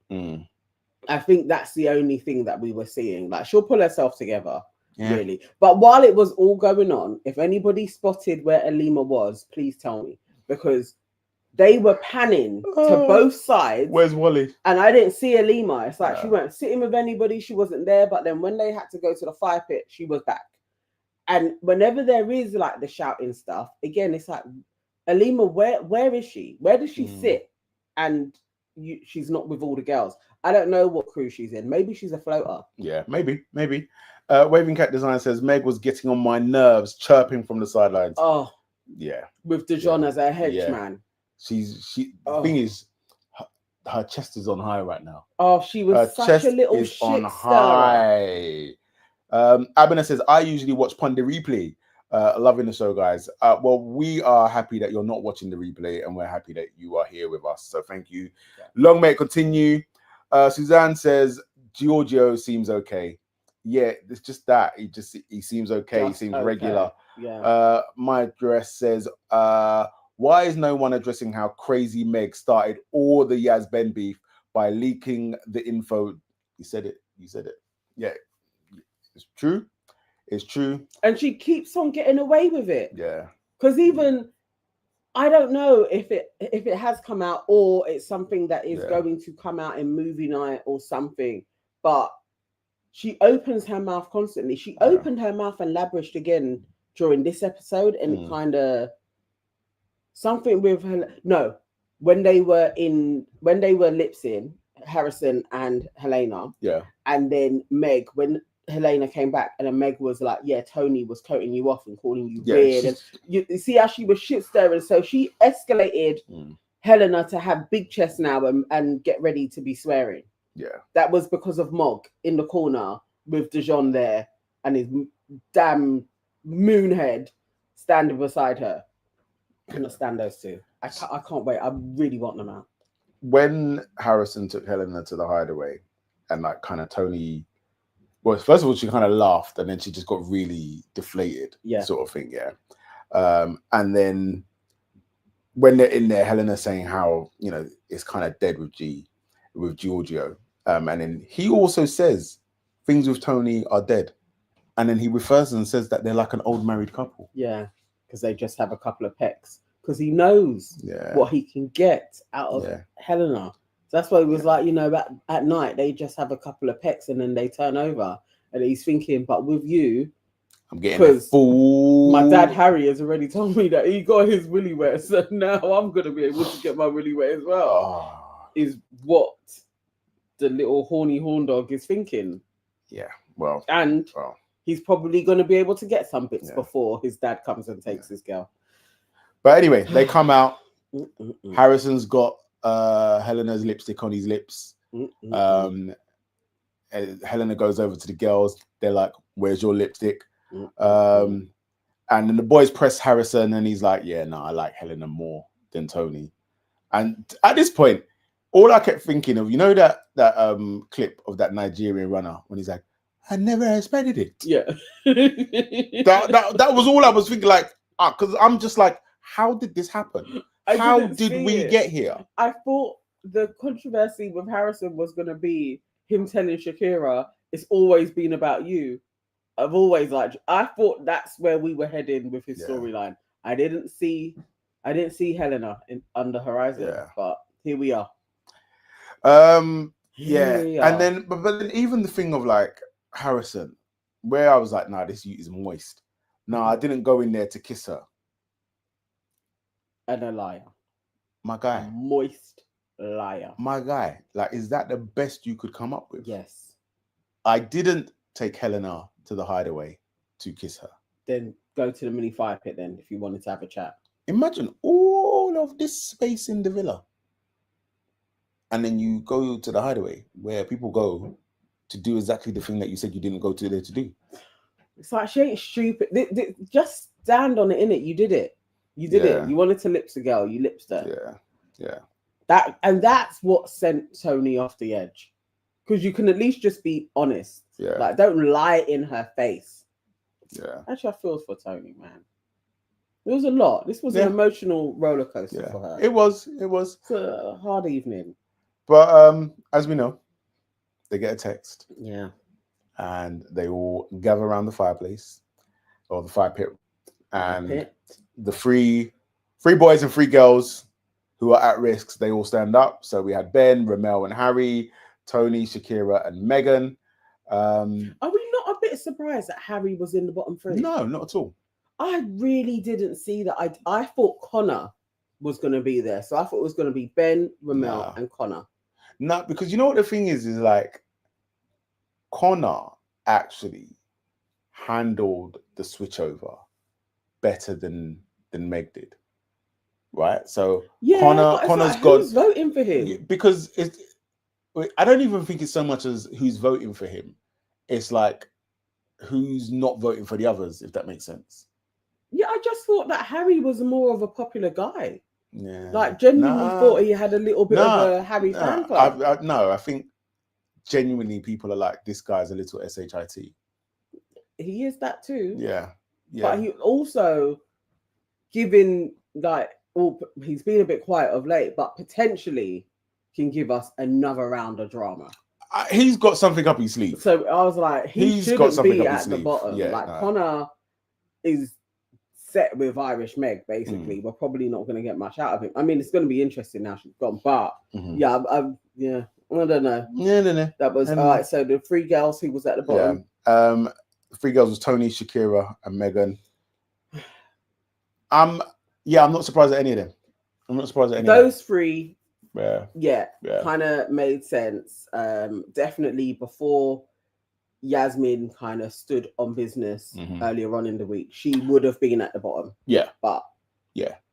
I think that's the only thing that we were seeing. Like, she'll pull herself together, really. But while it was all going on, if anybody spotted where Alima was, please tell me. Because they were panning to both sides. Where's Wally? And I didn't see Alima. It's like she weren't sitting with anybody. She wasn't there. But then when they had to go to the fire pit, she was back. And whenever there is like the shouting stuff, again, it's like, Alima, where is she? Where does she sit? And she's not with all the girls. I don't know what crew she's in. Maybe she's a floater. Yeah, maybe. Waving Cat Design says Meg was getting on my nerves, chirping from the sidelines. Oh, yeah, with Dijon as her henchman. The thing is, her chest is on high right now. Oh, she was her such chest a little is shit on stirrer. high. Abner says I usually watch Ponde Replay. Loving the show, guys. Well, we are happy that you're not watching the replay, and we're happy that you are here with us. So thank you. Yeah. Long may it continue. Suzanne says Giorgio seems okay. Yeah, it's just that he seems okay. He seems regular. Yeah. My dress says, why is no one addressing how crazy Meg started all the Yas Ben beef by leaking the info? You said it. Yeah, it's true. It's true. And she keeps on getting away with it. Yeah. Because even I don't know if it has come out or it's something that is going to come out in movie night or something. But she opens her mouth constantly. She opened her mouth and lavished again during this episode, and it kind of something with her. No, when they were lips in, Harrison and Helena. Yeah. And then Meg, when Helena came back, and then Meg was like, yeah, Tony was toting you off and calling you weird. And you see how she was shit stirring. So she escalated Helena to have big chest now and get ready to be swearing. Yeah. That was because of Mog in the corner with Dijon there and his damn moonhead standing beside her. Couldn't stand those two. I can't wait. I really want them out. When Harrison took Helena to the Hideaway and like kind of Tony, well, first of all, she kind of laughed and then she just got really deflated, sort of thing, yeah. And then when they're in there, Helena saying how, you know, it's kind of dead with Giorgio. And then he also says things with Tony are dead. And then he refers and says that they're like an old married couple. Yeah, because they just have a couple of pecks. Because he knows what he can get out of Helena. So that's why he was like, you know, at night, they just have a couple of pecks and then they turn over. And he's thinking, but with you, I'm getting a fool. My dad, Harry, has already told me that he got his willy wet. So now I'm going to be able to get my willy wet as well. Is what the little horny horn dog is thinking. Yeah, well. And he's probably going to be able to get some bits before his dad comes and takes his girl. But anyway, they come out. Harrison's got Helena's lipstick on his lips. Helena goes over to the girls. They're like, where's your lipstick? And then the boys press Harrison and he's like, yeah, no, I like Helena more than Tony. And at this point, all I kept thinking of, you know, that clip of that Nigerian runner when he's like, I never expected it. Yeah. that was all I was thinking, like, because I'm just like, how did this happen? How did we get here? I thought the controversy with Harrison was going to be him telling Shakira, it's always been about you. I've always I thought that's where we were heading with his storyline. I didn't see Helena on the horizon, but here we are. And then, but then even the thing of like Harrison, where I was like, nah, this is moist. No, I didn't go in there to kiss her. And a liar. My guy. A moist liar. My guy. Like, is that the best you could come up with? Yes. I didn't take Helena to the Hideaway to kiss her. Then go to the mini fire pit then if you wanted to have a chat. Imagine all of this space in the villa. And then you go to the Hideaway where people go to do exactly the thing that you said you didn't go to there to do. It's like, she ain't stupid. Just stand on it, innit? You did it. You did it. You wanted to lips a girl. You lips her. Yeah. That's what sent Tony off the edge. Because you can at least just be honest. Yeah. Like, don't lie in her face. Yeah. Actually, I feel for Tony, man. It was a lot. This was an emotional roller coaster for her. It was. It's a hard evening. But as we know, they get a text. Yeah. And they all gather around the fireplace or the fire pit. And the three boys and 3 girls who are at risk, they all stand up. So we had Ben, Ramel and Harry, Tony, Shakira and Megan. Are we not a bit surprised that Harry was in the bottom 3? No, not at all. I really didn't see that. I thought Connor was going to be there. So I thought it was going to be Ben, Ramel, and Connor. No, because you know what the thing is like Connor actually handled the switchover better than Meg did. Right? So Connor's got who's voting for him? Because I don't even think it's so much as who's voting for him. It's like who's not voting for the others, if that makes sense. Yeah, I just thought that Harry was more of a popular guy. Yeah. Like, genuinely thought he had a little bit of a Harry fan club. I think genuinely people are like, this guy's a little SHIT. He is that too. Yeah. But he also giving, like, he's been a bit quiet of late, but potentially can give us another round of drama. He's got something up his sleeve. So I was like, he's shouldn't be at the bottom. Yeah, Connor is set with Irish Meg, basically. We're probably not going to get much out of him. I mean, it's going to be interesting now she's gone, but I don't know. No. That was all right. So the three girls who was at the bottom. The three girls was Tony, Shakira, and Megan. I'm not surprised at any of them. I'm not surprised at any of them. Those three. Yeah. Kind of made sense. Definitely before Yasmin kind of stood on business earlier on in the week, she would have been at the bottom. Yeah. But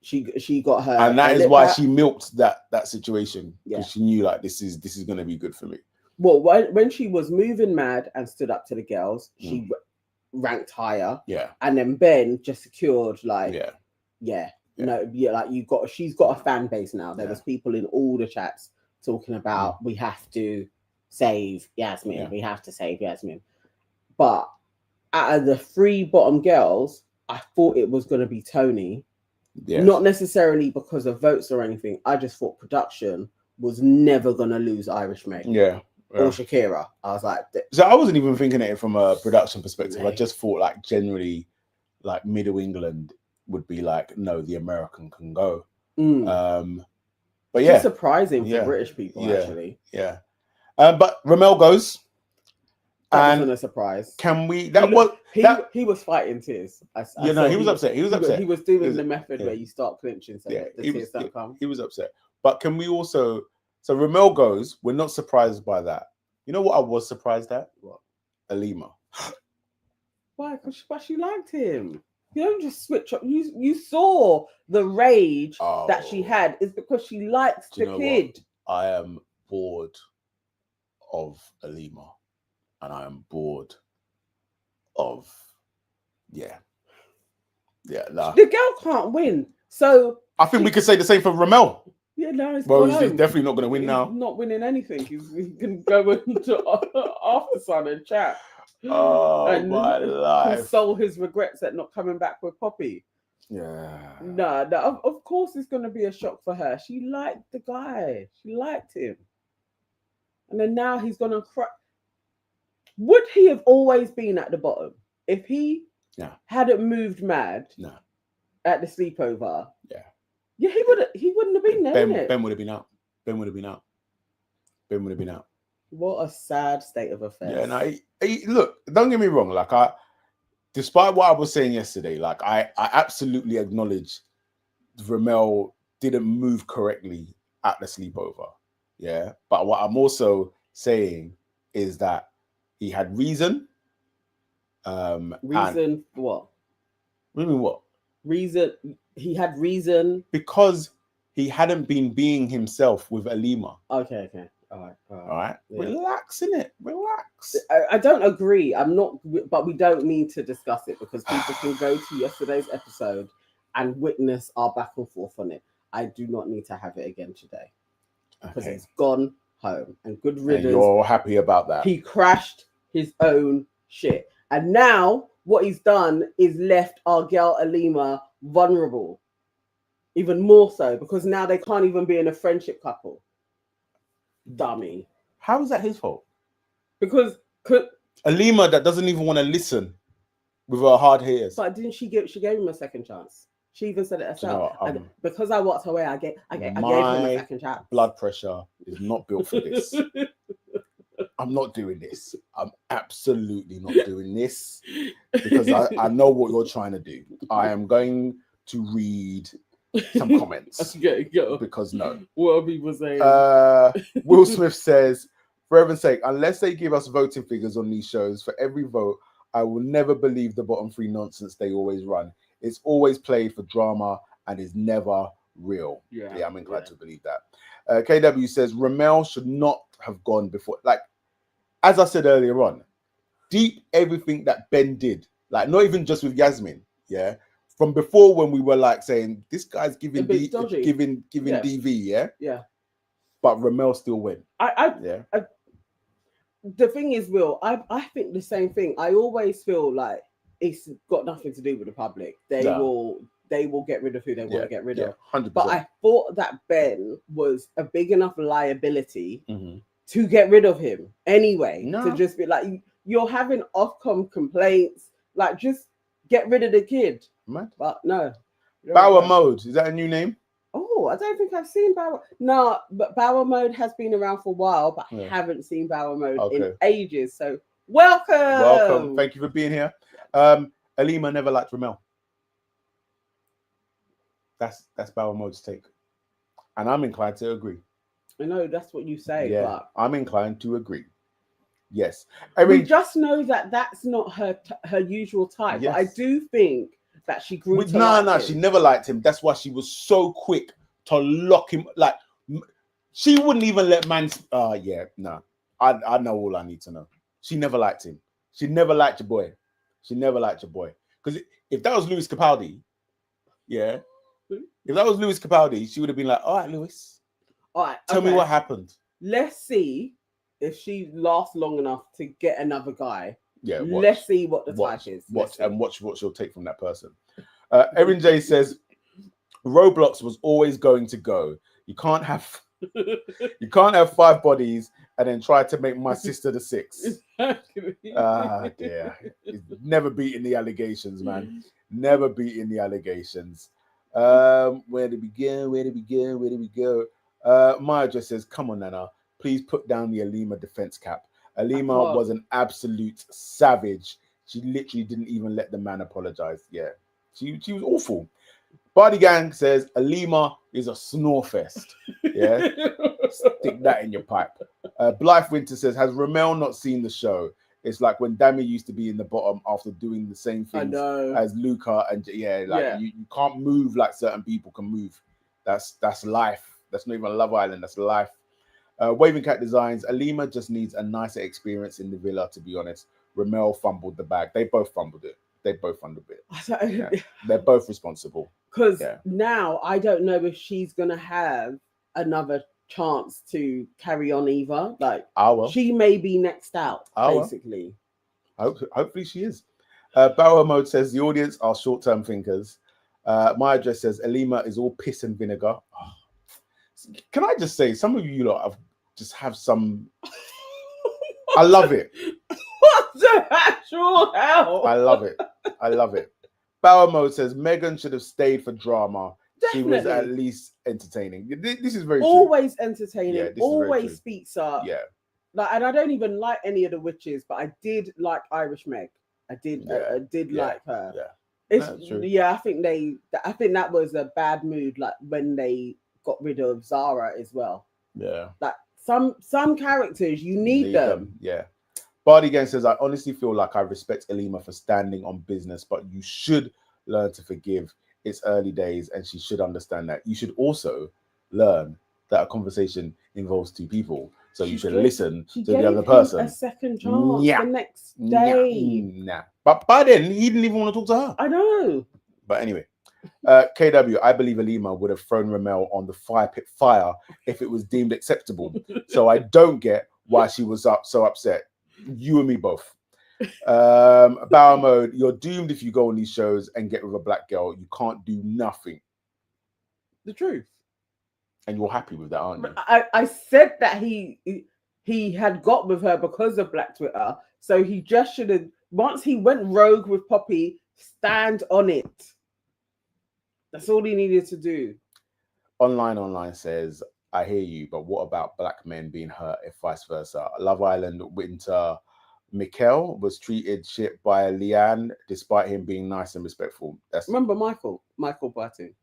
she got her, and that is why she milked that situation, because she knew like this is going to be good for me. Well, when she was moving mad and stood up to the girls, she ranked higher. Yeah. And then Ben just secured like she's got a fan base now. There was people in all the chats talking about we have to save Yasmin. We have to save Yasmin. But out of the three bottom girls, I thought it was going to be Tony. Yes. Not necessarily because of votes or anything. I just thought production was never going to lose Irish Meg. Yeah. Or Shakira. I was like... So I wasn't even thinking it from a production perspective. I just thought like generally like Middle England would be like, no, the American can go. But it's surprising for British people, actually. Yeah. But Ramel goes. That wasn't a surprise. Can we? He was fighting tears. He was upset. He was upset. He was doing the method where you start clinching, so the tears don't come. He was upset. But can we also? So Ramel goes. We're not surprised by that. You know what I was surprised at? What? Alima. Why? Because she liked him. You don't just switch up. You saw the rage that she had. Is because she likes the kid. What? I am bored of Alima, and I am bored of nah. The girl can't win, so I think we could say the same for Ramel. Yeah, no, he's definitely not going to win now. He's not winning anything. He can go into After Sun and chat. Oh, my life. Console his regrets at not coming back with Poppy. Yeah. No, of course it's going to be a shock for her. She liked the guy. She liked him. And then now he's going to cry. Would he have always been at the bottom? If he hadn't moved mad at the sleepover? Yeah, he wouldn't have been there. Ben would have been out. What a sad state of affairs. Yeah, no, look, don't get me wrong. Like despite what I was saying yesterday, like I absolutely acknowledge Ramel didn't move correctly at the sleepover. Yeah. But what I'm also saying is that he had reason. Reason what? What do you mean what? Reason. He had reason. Because he hadn't been being himself with Alima. Okay. All right. Yeah. Relax, innit? Relax. I don't agree. I'm not, but we don't need to discuss it because people can go to yesterday's episode and witness our back and forth on it. I do not need to have it again today because it's gone home and good riddance. And you're happy about that. He crashed his own shit. And now what he's done is left our girl Alima vulnerable. Even more so because now they can't even be in a friendship couple. Dummy. How is that his fault? Because Alima that doesn't even want to listen with her hard hitters. But didn't she gave him a second chance? She even said it herself. You know because I walked away, I gave him a second chance. Blood pressure is not built for this. I'm not doing this. I'm absolutely not doing this because I know what you're trying to do. I am going to read some comments Go. because no. What are people saying? Will Smith says, for heaven's sake, unless they give us voting figures on these shows for every vote, I will never believe the bottom three nonsense they always run. It's always played for drama and is never real. Yeah, I'm inclined to believe that. KW says, Ramel should not have gone before. Like, as I said earlier on, deep everything that Ben did, like not even just with Yasmin, yeah, from before when we were like saying this guy's giving giving DV, yeah, but Ramel still win. The thing is, Will, I think the same thing. I always feel like it's got nothing to do with the public. They will get rid of who they want to get rid of. 100%. But I thought that Ben was a big enough liability to get rid of him anyway. To just be like, you're having Ofcom complaints, like just get rid of the kid. Mad. But no. Bauer Mode, is that a new name? Oh, I don't think I've seen Bauer. No, but Bauer Mode has been around for a while, but I haven't seen Bauer Mode in ages. So welcome. Thank you for being here. Alima never liked Ramel. That's Bauer Mode's take. And I'm inclined to agree. I know that's what you say, but I'm inclined to agree. Yes. We just know that that's not her usual type. Yes. But I do think that she grew to like him. She never liked him. That's why she was so quick to lock him. Like, she wouldn't even let man. I know all I need to know. She never liked him. She never liked your boy. Because if that was Louis Capaldi, if that was Louis Capaldi, she would have been like, all right, Louis. All right. Tell me what happened. Let's see if she lasts long enough to get another guy. Yeah, let's see what the type is. Watch what she'll take from that person. Erin J says, Roblox was always going to go. You can't have 5 bodies and then try to make my sister the 6th. Dear. He's never beating the allegations, man. Never beating the allegations. Where did we go? Maya just says, come on, Nana. Please put down the Alima defense cap. Alima was an absolute savage. She literally didn't even let the man apologize. Yeah, she was awful. Body Gang says Alima is a snore fest. Yeah, stick that in your pipe. Blythe Winter says, has Ramel not seen the show? It's like when Dami used to be in the bottom after doing the same things as Luca and you can't move like certain people can move. That's life. That's not even Love Island. That's life. Waving Cat Designs, Alima just needs a nicer experience in the villa, to be honest. Ramel fumbled the bag. They both fumbled it. They're both responsible. Because now I don't know if she's going to have another chance to carry on either. Like, she may be next out, basically. Hopefully she is. Bauer Mode says, the audience are short-term thinkers. My address says, Alima is all piss and vinegar. Oh. Can I just say, some of you lot have some... I love it. What the actual hell? I love it. Bauer Mode says, Megan should have stayed for drama. Definitely. She was at least entertaining. This is very always true. Entertaining. Yeah, always speaks up. Yeah. Like, and I don't even like any of the witches, but I did like Irish Meg. I did like her. Yeah. It's true. Yeah, I think that was a bad mood, like when they got rid of Zara as well. Yeah. Like some characters you need them. Yeah. Bardi again says, I honestly feel like I respect Alima for standing on business, but you should learn to forgive. It's early days and she should understand that. You should also learn that a conversation involves 2 people. So you should listen to the other person. A second chance the next day. Nah. But by then, he didn't even want to talk to her. I know. But anyway, KW, I believe Alima would have thrown Ramel on the fire pit fire if it was deemed acceptable. So I don't get why she was so upset. You and me both. Bauer Mode, you're doomed if you go on these shows and get with a black girl. You can't do nothing. The truth. And you're happy with that, aren't you? I said that he had got with her because of Black Twitter. So he just should have, once he went rogue with Poppy, stand on it. That's all he needed to do. Online says, I hear you, but what about black men being hurt if vice versa? Love Island, Winter, Mikkel was treated shit by Leanne despite him being nice and respectful. That's Remember Michael Barty?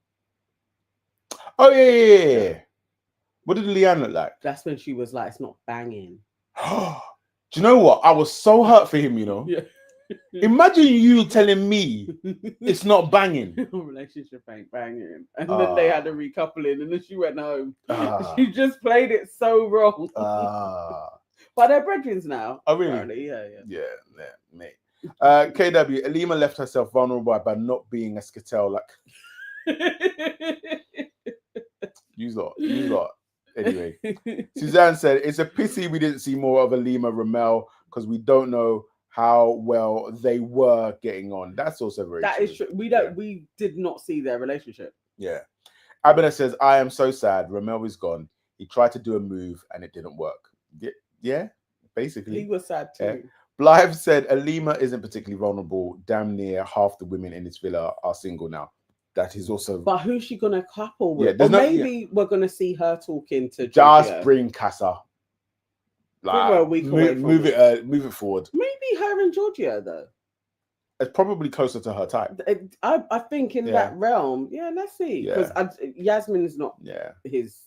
Oh yeah. What did Leanne look like? That's when she was like, it's not banging. Do you know what? I was so hurt for him, you know. Yeah. Imagine you telling me it's not banging. Relationship ain't banging. And then they had a recoupling and then she went home. She just played it so wrong. But they're brethren now. Oh, really? Apparently. Yeah, mate. KW, Alima left herself vulnerable by not being a scatel like you lot. Anyway, Suzanne said it's a pity we didn't see more of Alima Ramel because we don't know how well they were getting on. That's also very That true. is true. We did not see their relationship. Yeah. Abena says, I am so sad. Ramel is gone. He tried to do a move and it didn't work. Yeah, basically. He was sad too. Yeah. Blythe said, Alima isn't particularly vulnerable. Damn near half the women in this villa are single now. That is also. But who's she gonna couple with? Yeah, or maybe we're gonna see her talking to. Just Giorgio. bring Casa. Like, we're a week away move it forward. Maybe her and Giorgio though. It's probably closer to her type. I think in that realm, let's see. Because Yasmin is not his.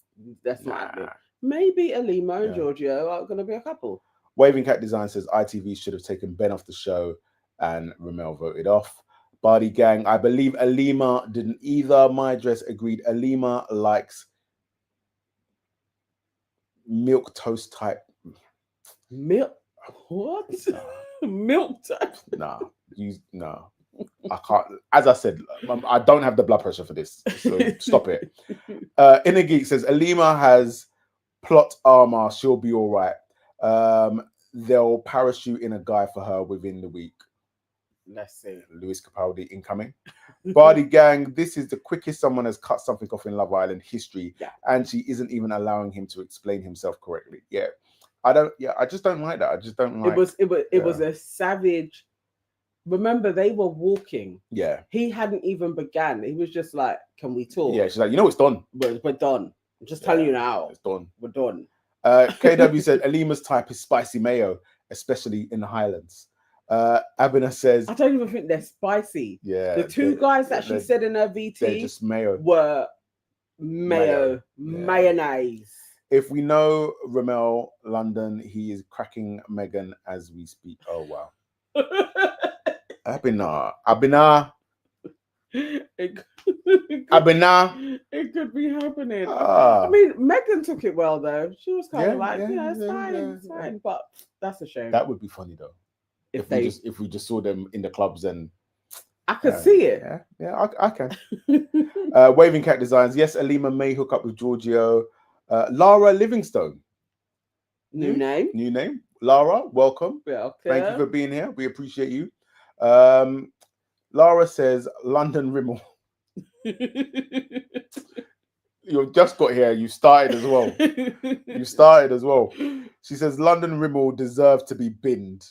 That's not happening. Maybe Alima and Giorgio are going to be a couple. Waving Cat Design says ITV should have taken Ben off the show and Ramel voted off. Bardi Gang, I believe Alima didn't either. My dress agreed. Alima likes milk toast type. Milk? What? Milk toast? No. I can't. As I said, I don't have the blood pressure for this, so stop it. Inner Geek says Alima has plot armor. She'll be all right. They'll parachute in a guy for her within the week. Let's see. Lewis Capaldi incoming. Bardi Gang, this is the quickest someone has cut something off in Love Island history, and she isn't even allowing him to explain himself correctly. I just don't like that. I just don't like. It was a savage. Remember, they were walking. Yeah. He hadn't even began. He was just like, "Can we talk?" Yeah. She's like, it's done. We're done. I'm just telling you now. It's done. We're done. KW said Alima's type is spicy mayo, especially in the Highlands. Abena says, I don't even think they're spicy. Yeah. The two guys that she said in her VT they're just mayo. Were mayonnaise. If we know Ramel London, he is cracking Megan as we speak. Oh wow. Abena. It could be happening. I mean, Megan took it well though. She was kind of like, it's fine. But that's a shame. That would be funny though. If we just saw them in the clubs and I could see it. I can. Waving Cat Designs. Yes, Alima may hook up with Giorgio. Lara Livingstone. New name. Lara, welcome. Okay. Thank you for being here. We appreciate you. Lara says London Rimmel. You just got here. You started as well. She says London Rimmel deserves to be binned.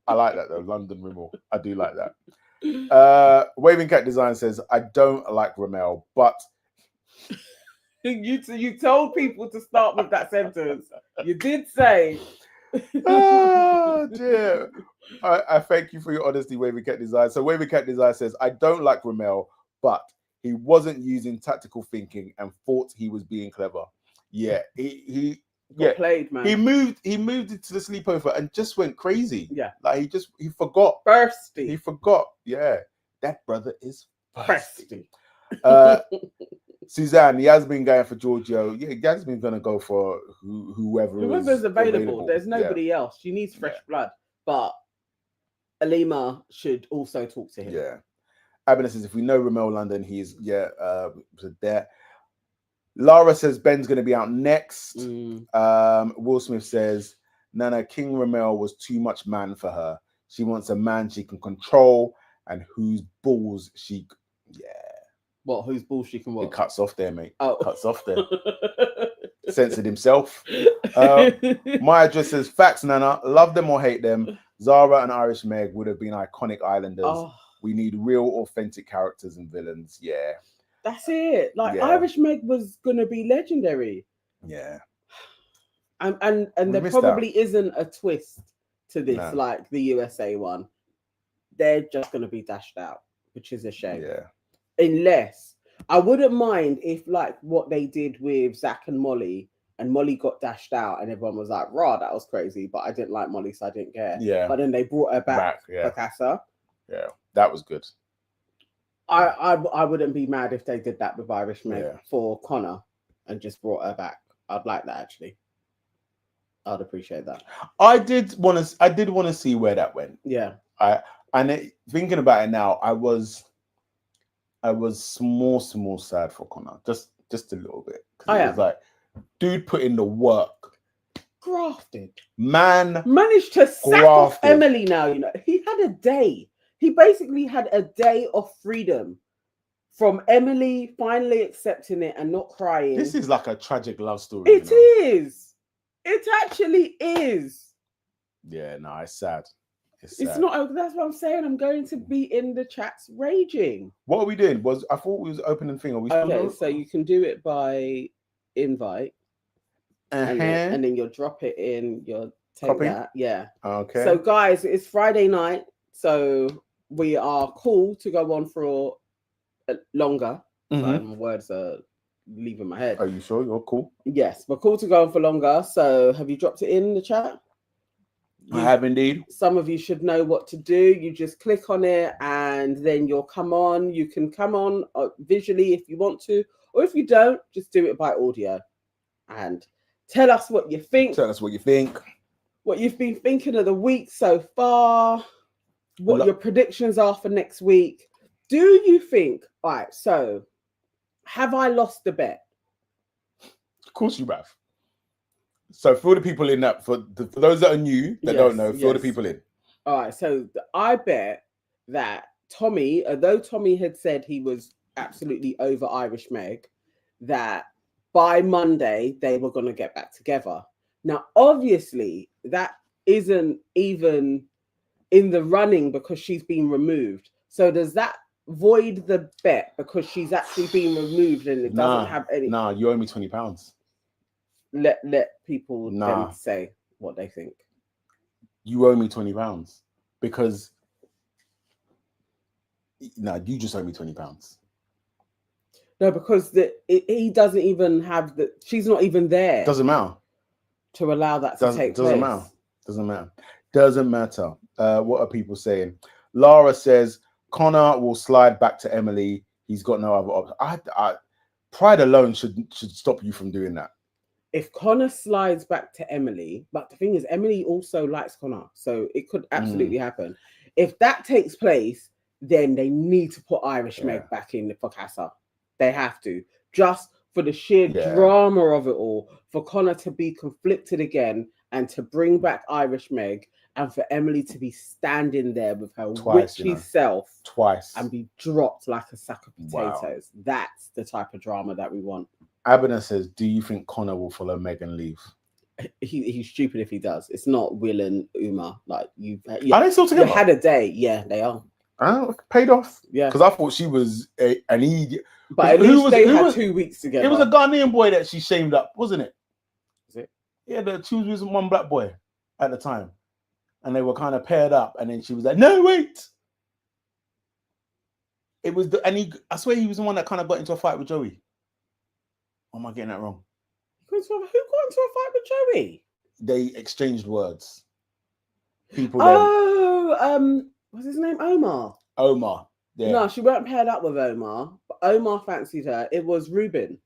I like that though, London Rimmel. I do like that. Waving Cat Design says I don't like Ramel, but you told people to start with that sentence. You did say. Oh dear. I thank you for your honesty, Waving Cat Design. So Waving Cat Design says I don't like Ramel, but he wasn't using tactical thinking and thought he was being clever. Yeah, he played, man. He moved into the sleepover and just went crazy. Yeah. Like he forgot. Thirsty. He forgot. Yeah. That brother is thirsty. Suzanne, Yasmin going for Giorgio. Yeah, Yasmin's gonna go for whoever's available. There's nobody else. She needs fresh blood. But Alima should also talk to him. Yeah. Abena says if we know Ramel London, he's there. Lara says Ben's going to be out next. Will Smith says, Nana, King Ramel was too much man for her. She wants a man she can control and whose balls she... Yeah. What? Whose balls she can what? It cuts off there, mate. Oh. Cuts off there. Censored himself. My address says, facts, Nana. Love them or hate them. Zara and Irish Meg would have been iconic islanders. Oh. We need real, authentic characters and villains. Yeah. That's it. Irish Meg was going to be legendary. Yeah. And We there missed out. probably isn't a twist to this No. like the USA one. They're just going to be dashed out, which is a shame. Yeah. Unless I wouldn't mind if like what they did with Zach and Molly got dashed out and everyone was like, "Raw, that was crazy," but I didn't like Molly, so I didn't care. Yeah. But then they brought her back yeah. for Casa. Yeah. That was good. I wouldn't be mad if they did that with Irish Meg Yeah. for Connor and just brought her back. I'd like that actually. I'd appreciate that. I did want to see where that went. Yeah. Thinking about it now, I was small sad for Connor, just a little bit. It was like, dude, put in the work, grafted, man, managed to sack off Emily. Now you know he had a day. He basically had a day of freedom from Emily finally accepting it and not crying. This is like a tragic love story. It is. It actually is. Yeah, no, it's sad. It's not. That's what I'm saying. I'm going to be in the chats raging. What are we doing? I thought we was opening thing. Are we still okay? So you can do it by invite, and then you'll drop it in. You'll take Copy? that. Yeah. Okay. So guys, it's Friday night, so we are cool to go on for longer. My words are leaving my head. Are you sure you're cool? Yes, we're cool to go on for longer. So have you dropped it in the chat? I have indeed. Some of you should know what to do. You just click on it and then you'll come on. You can come on visually if you want to, or if you don't, just do it by audio. And tell us what you think. Tell us what you think. What you've been thinking of the week so far. What your predictions are for next week. Do you think, all right, so have I lost the bet? Of course you have. So fill the people in that, for those that are new, that don't know, fill the people in. All right, so I bet that Tommy, although Tommy had said he was absolutely over Irish Meg, that by Monday they were going to get back together. Now, obviously, that isn't even in the running because she's been removed. So does that void the bet because she's actually been removed and it doesn't have any? Nah, you owe me £20. Let people then say what they think. You owe me £20 because you just owe me £20. No, because he doesn't even have the. She's not even there. Doesn't matter. To allow that to take place. Doesn't matter. What are people saying? Lara says Connor will slide back to Emily. He's got no other option. Pride alone should stop you from doing that. If Connor slides back to Emily, but the thing is, Emily also likes Connor, so it could absolutely happen. If that takes place, then they need to put Irish Meg back in for Casa. They have to, just for the sheer drama of it all, for Connor to be conflicted again and to bring back Irish Meg, and for Emily to be standing there with her witchy self twice and be dropped like a sack of potatoes. Wow. That's the type of drama that we want. Abner says, do you think Connor will follow Meg and leave? He's stupid if he does. It's not Will and Uma. Like are they still together? They had a day. Yeah, they are. Paid off. Yeah. Because I thought she was an idiot. But at least they had 2 weeks together. It was a Ghanaian boy that she shamed up, wasn't it? Is it? Yeah, she was with one black boy at the time. And they were kind of paired up. And then she was like, no, wait. It was I swear he was the one that kind of got into a fight with Joey. Or am I getting that wrong? Who got into a fight with Joey? They exchanged words. People. What's his name? Omar. Yeah. No, she weren't paired up with Omar, but Omar fancied her. It was Ruben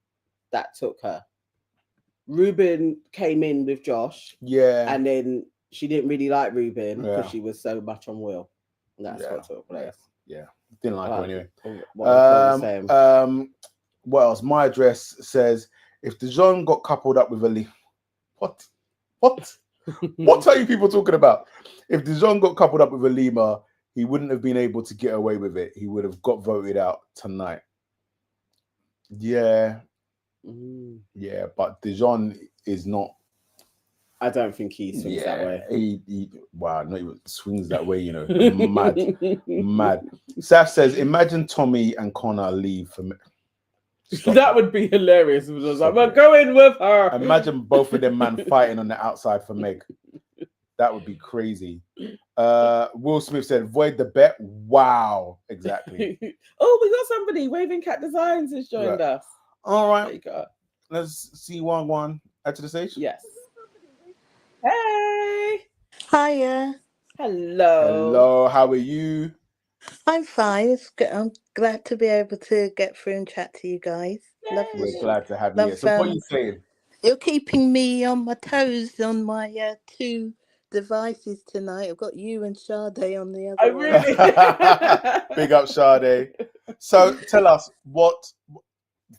that took her. Ruben came in with Josh. Yeah. And then she didn't really like Ruben because she was so much on Will. And that's what took place. Yeah. Didn't like her anyway. What else? My address says, if Dijon got coupled up with Ali. What? What are you people talking about? If Dijon got coupled up with Alima, he wouldn't have been able to get away with it. He would have got voted out tonight. Yeah. Yeah, but Dijon is not. I don't think he swings that way. He not even swings that way, Mad. Saf says, imagine Tommy and Connor leave for me. Stop That it. would be hilarious. It was like, Stop we're it. going with her. Imagine both of them man fighting on the outside for Meg. That would be crazy. Will Smith said, void the bet. Wow. Exactly. Oh, we got somebody. Waving Cat Designs has joined us. All There right. you go. Let's see one. Add to the stage. Yes. Hey. Hiya. Hello. How are you? I'm fine. I'm glad to be able to get through and chat to you guys. Love We're this. glad to have you here. Love. So what are you saying? You're keeping me on my toes on my two devices tonight. I've got you and Sade on the other one. Really? Big up, Sade. So tell us what.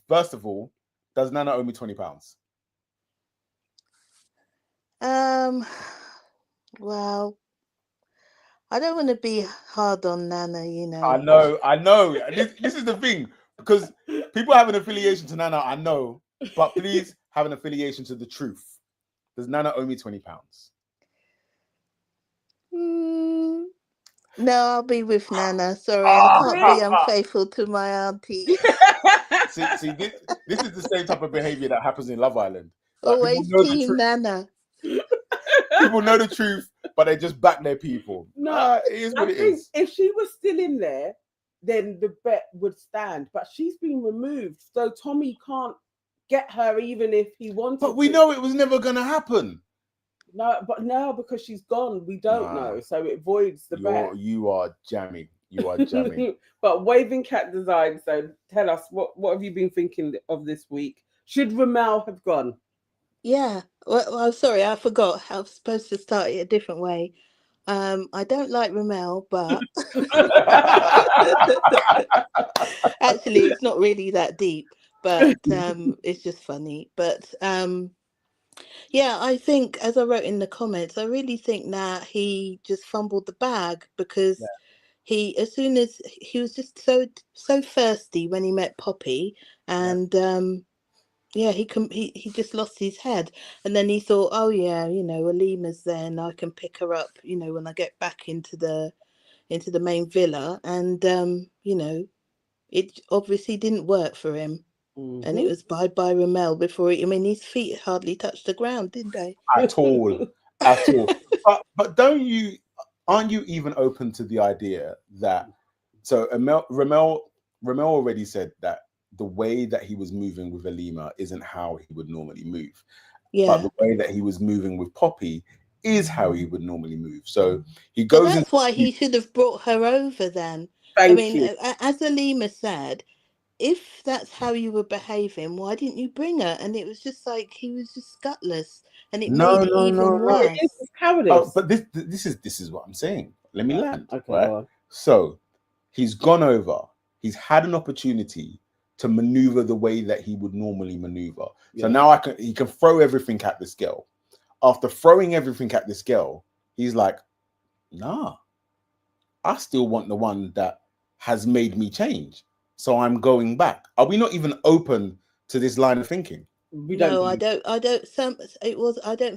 First of all, does Nana owe me £20? Well, I don't want to be hard on Nana, you know. I know. This is the thing, because people have an affiliation to Nana, I know, but please have an affiliation to the truth. Does Nana owe me £20? No, I'll be with Nana. Sorry, I can't be unfaithful to my auntie. See, this is the same type of behavior that happens in Love Island. Like, Always team Nana. People know the truth, but they just back their people. No, it is what I it think is. if she was still in there, then the bet would stand. But she's been removed, so Tommy can't get her even if he wanted. But we know it was never going to happen. No, but now because she's gone, we don't know, so it voids the bet. You are jamming. You are jamming. But Waving Cat Design. So tell us what have you been thinking of this week? Should Ramel have gone? Yeah. Well, sorry, I forgot. I was supposed to start it a different way. I don't like Ramel, but actually, it's not really that deep. But it's just funny. But yeah, I think, as I wrote in the comments, I really think that he just fumbled the bag because as soon as he was just so thirsty when he met Poppy, and he just lost his head, and then he thought, oh yeah, Alima's there, and I can pick her up, when I get back into the main villa, and it obviously didn't work for him. Mm-hmm. And it was bye Ramel before his feet hardly touched the ground, did they? At all. But aren't you even open to the idea that, so Ramel already said that the way that he was moving with Alima isn't how he would normally move. Yeah. But the way that he was moving with Poppy is how he would normally move. So he goes. But that's why he should have brought her over then. Thank you. As Alima said, if that's how you were behaving, why didn't you bring her? And it was just like he was just gutless, and it made it even worse. It's cowardice. But this is what I'm saying. Let me land. Okay, right? So he's gone over. He's had an opportunity to maneuver the way that he would normally maneuver. So now he can throw everything at this girl. After throwing everything at this girl, he's like, nah, I still want the one that has made me change. So I'm going back. Are we not even open to this line of thinking? I don't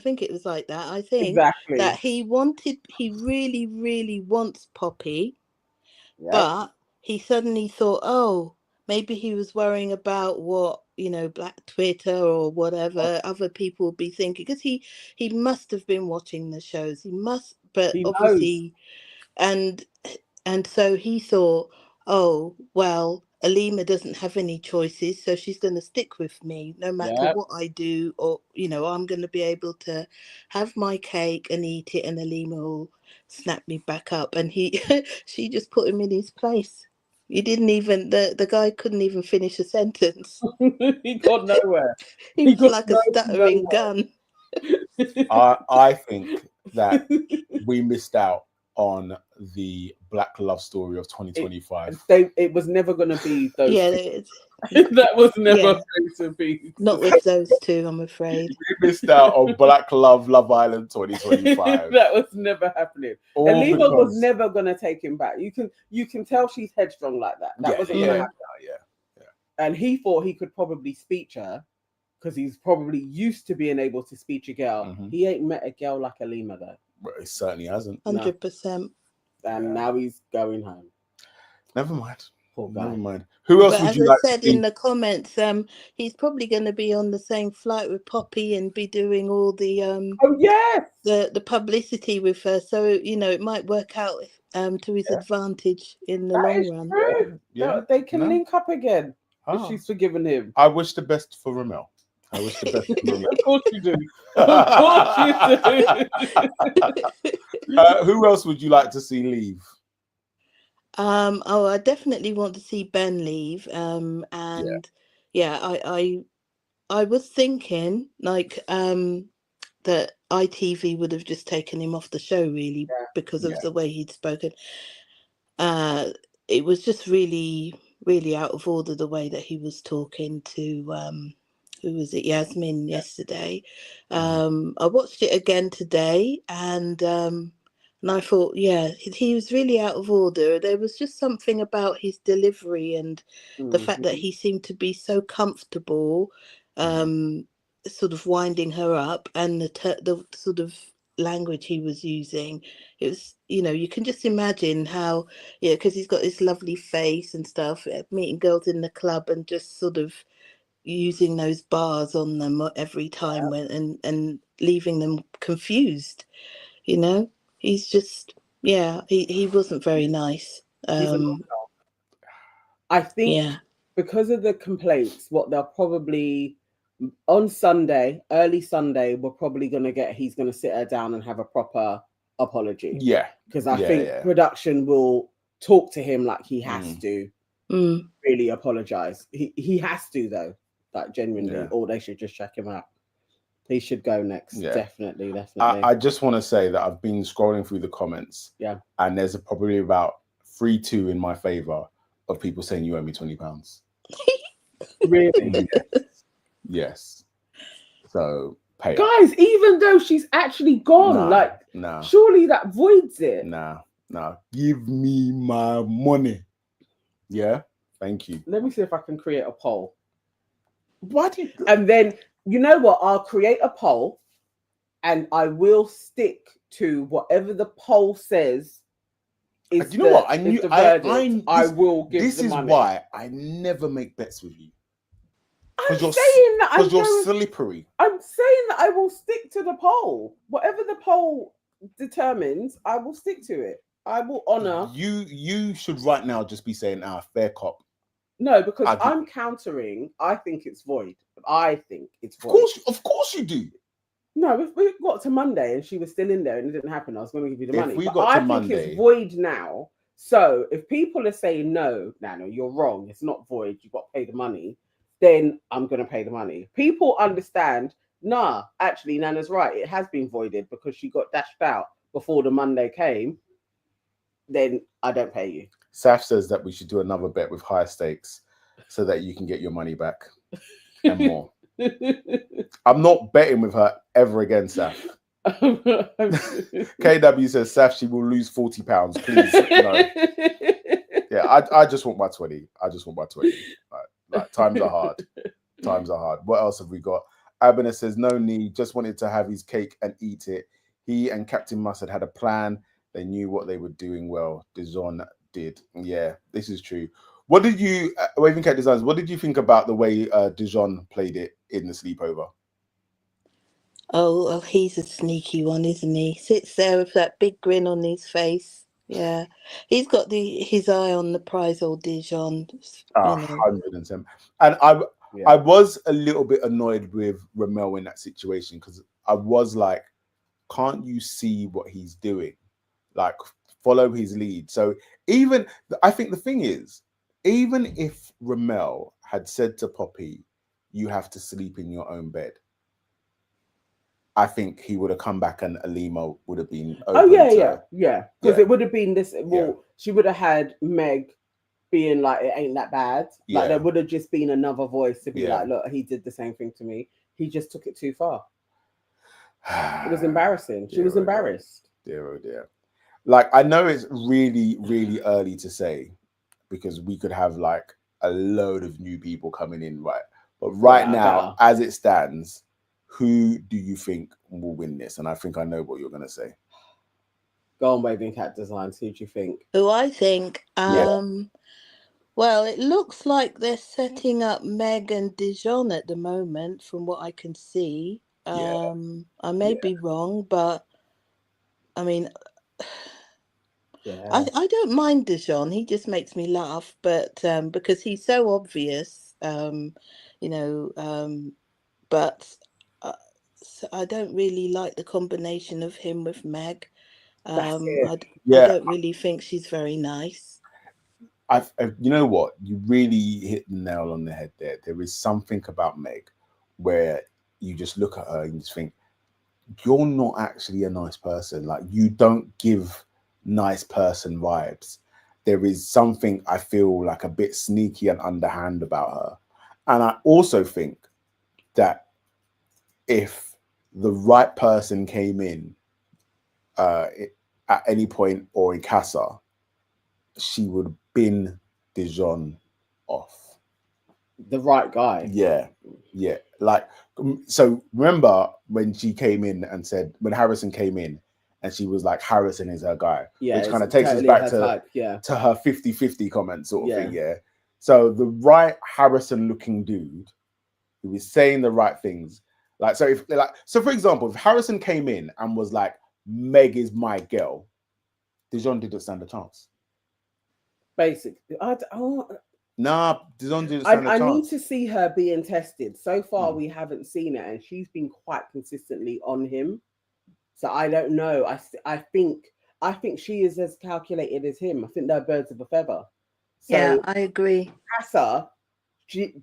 think it was like that. I think that he really, really wants Poppy, but he suddenly thought, oh, maybe he was worrying about what, Black Twitter or whatever other people would be thinking, because he must have been watching the shows. He must, but obviously, and so he thought, oh, well, Alima doesn't have any choices, so she's going to stick with me no matter what I do, or, I'm going to be able to have my cake and eat it, and Alima will snap me back up. And she just put him in his place. He didn't even, the guy couldn't even finish a sentence. He got nowhere. He was like a stuttering gun. I think that we missed out on the black love story of 2025. It was never going to be those. That was never going to be. Not with those two, I'm afraid. We missed out on Black Love Island 2025. That was never happening. Alima was never going to take him back. You can tell she's headstrong like that. That wasn't going to happen. Yeah. And he thought he could probably speech her, because he's probably used to being able to speech a girl. Mm-hmm. He ain't met a girl like Alima though. Well, he certainly hasn't. 100%. And now he's going home. Never mind. Poor guy. Never mind. Who else but would as you I like said to see? in the comments, he's probably going to be on the same flight with Poppy and be doing all the Oh yes, the publicity with her. So it might work out to his advantage in the long run. True. Yeah. They can link up again if she's forgiven him. I wish the best for Ramel. I wish the best for Ramel. Of course you do. Of course you do. Who else would you like to see leave? I definitely want to see Ben leave. And I was thinking like that ITV would have just taken him off the show really because of the way he'd spoken. It was just really, really out of order the way that he was talking to who was it, Yasmin, yesterday. I watched it again today, and I thought, he was really out of order. There was just something about his delivery and the fact that he seemed to be so comfortable, sort of winding her up, and the sort of language he was using. It was, you can just imagine how, because he's got this lovely face and stuff, meeting girls in the club and just sort of using those bars on them every time and leaving them confused. He's just he wasn't very nice. I think because of the complaints, what they'll probably on Sunday, early Sunday, we're probably he's going to sit her down and have a proper apology. Yeah. Because I think production will talk to him like he has to really apologize. He has to, though, like genuinely, or they should just check him out. He should go next. Yeah. Definitely. I just want to say that I've been scrolling through the comments. Yeah. And there's probably about 3-2 in my favor of people saying you owe me £20. Really? Yes. So pay guys, even though she's actually gone, surely that voids it. Nah. Give me my money. Yeah. Thank you. Let me see if I can create a poll. And then you know what? I'll create a poll and I will stick to whatever the poll says. You know what? I will give this the money. This is why I never make bets with you. Because you're slippery. I'm saying that I will stick to the poll. Whatever the poll determines, I will stick to it. I will honor. You should right now just be saying, fair cop. No, because I'm countering. I think it's void. I think it's void. Of course you do. No, if we got to Monday and she was still in there and it didn't happen, I was going to give you the money. I think it's void now. So if people are saying no, Nano, you're wrong. It's not void. You've got to pay the money. Then I'm going to pay the money. People understand. Nah, actually, Nana's right. It has been voided because she got dashed out before the Monday came. Then I don't pay you. Saf says that we should do another bet with higher stakes so that you can get your money back and more. I'm not betting with her ever again, Saf. KW says, Saf, she will lose £40. Please, no. Yeah, I just want my 20. I just want my 20. Like, times are hard. Times are hard. What else have we got? Abner says, no need. Just wanted to have his cake and eat it. He and Captain Mustard had a plan. They knew what they were doing well. Dijon did. Yeah, this is true. What did you, Waving Cat Designs, what did you think about the way Dijon played it in the sleepover? Oh, well, he's a sneaky one, isn't he? Sits there with that big grin on his face. Yeah. He's got his eye on the prize, old Dijon. 110. And I was a little bit annoyed with Ramel in that situation because I was like, can't you see what he's doing? Like, follow his lead. So I think the thing is, even if Ramel had said to Poppy, you have to sleep in your own bed, I think he would have come back and Alima would have been open. Yeah. Because it would have been this. Well, she would have had Meg being like, it ain't that bad. Like there would have just been another voice to be like, look, he did the same thing to me. He just took it too far. It was embarrassing. She was embarrassed. Dear, oh dear. Like, I know it's really, really early to say because we could have like a load of new people coming in, right? But right now, as it stands, who do you think will win this? And I think I know what you're going to say. Go on, Waving Cat Designs. Who do you think? Who I think? Well, Well, it looks like they're setting up Meg and Dijon at the moment, from what I can see. Yeah. I may be wrong, but I mean, Yeah. I don't mind Dijon. He just makes me laugh, but because he's so obvious, you know, but so I don't really like the combination of him with Meg. That's it. I Yeah. don't really think she's very nice. You know what? You really hit the nail on the head there. There is something about Meg where you just look at her and you just think, you're not actually a nice person. Like, you don't give nice person vibes. There is something I feel like a bit sneaky and underhand about her. And I also think that if the right person came in at any point or in Casa, she would bin Dijon off. The right guy. Yeah. Like, so remember when she came in and said, when Harrison came in and she was like, Harrison is her guy, which kind of takes us back to her 50-50 comment sort of thing. Yeah. So the right Harrison looking dude who is saying the right things. Like, so for example, if Harrison came in and was like, Meg is my girl, Dijon didn't stand a chance. Basically, Nah, Dijon didn't stand a chance. I need to see her being tested. So far, we haven't seen it, and she's been quite consistently on him. So I don't know. I think she is as calculated as him. I think they're birds of a feather. So yeah, I agree. Casa,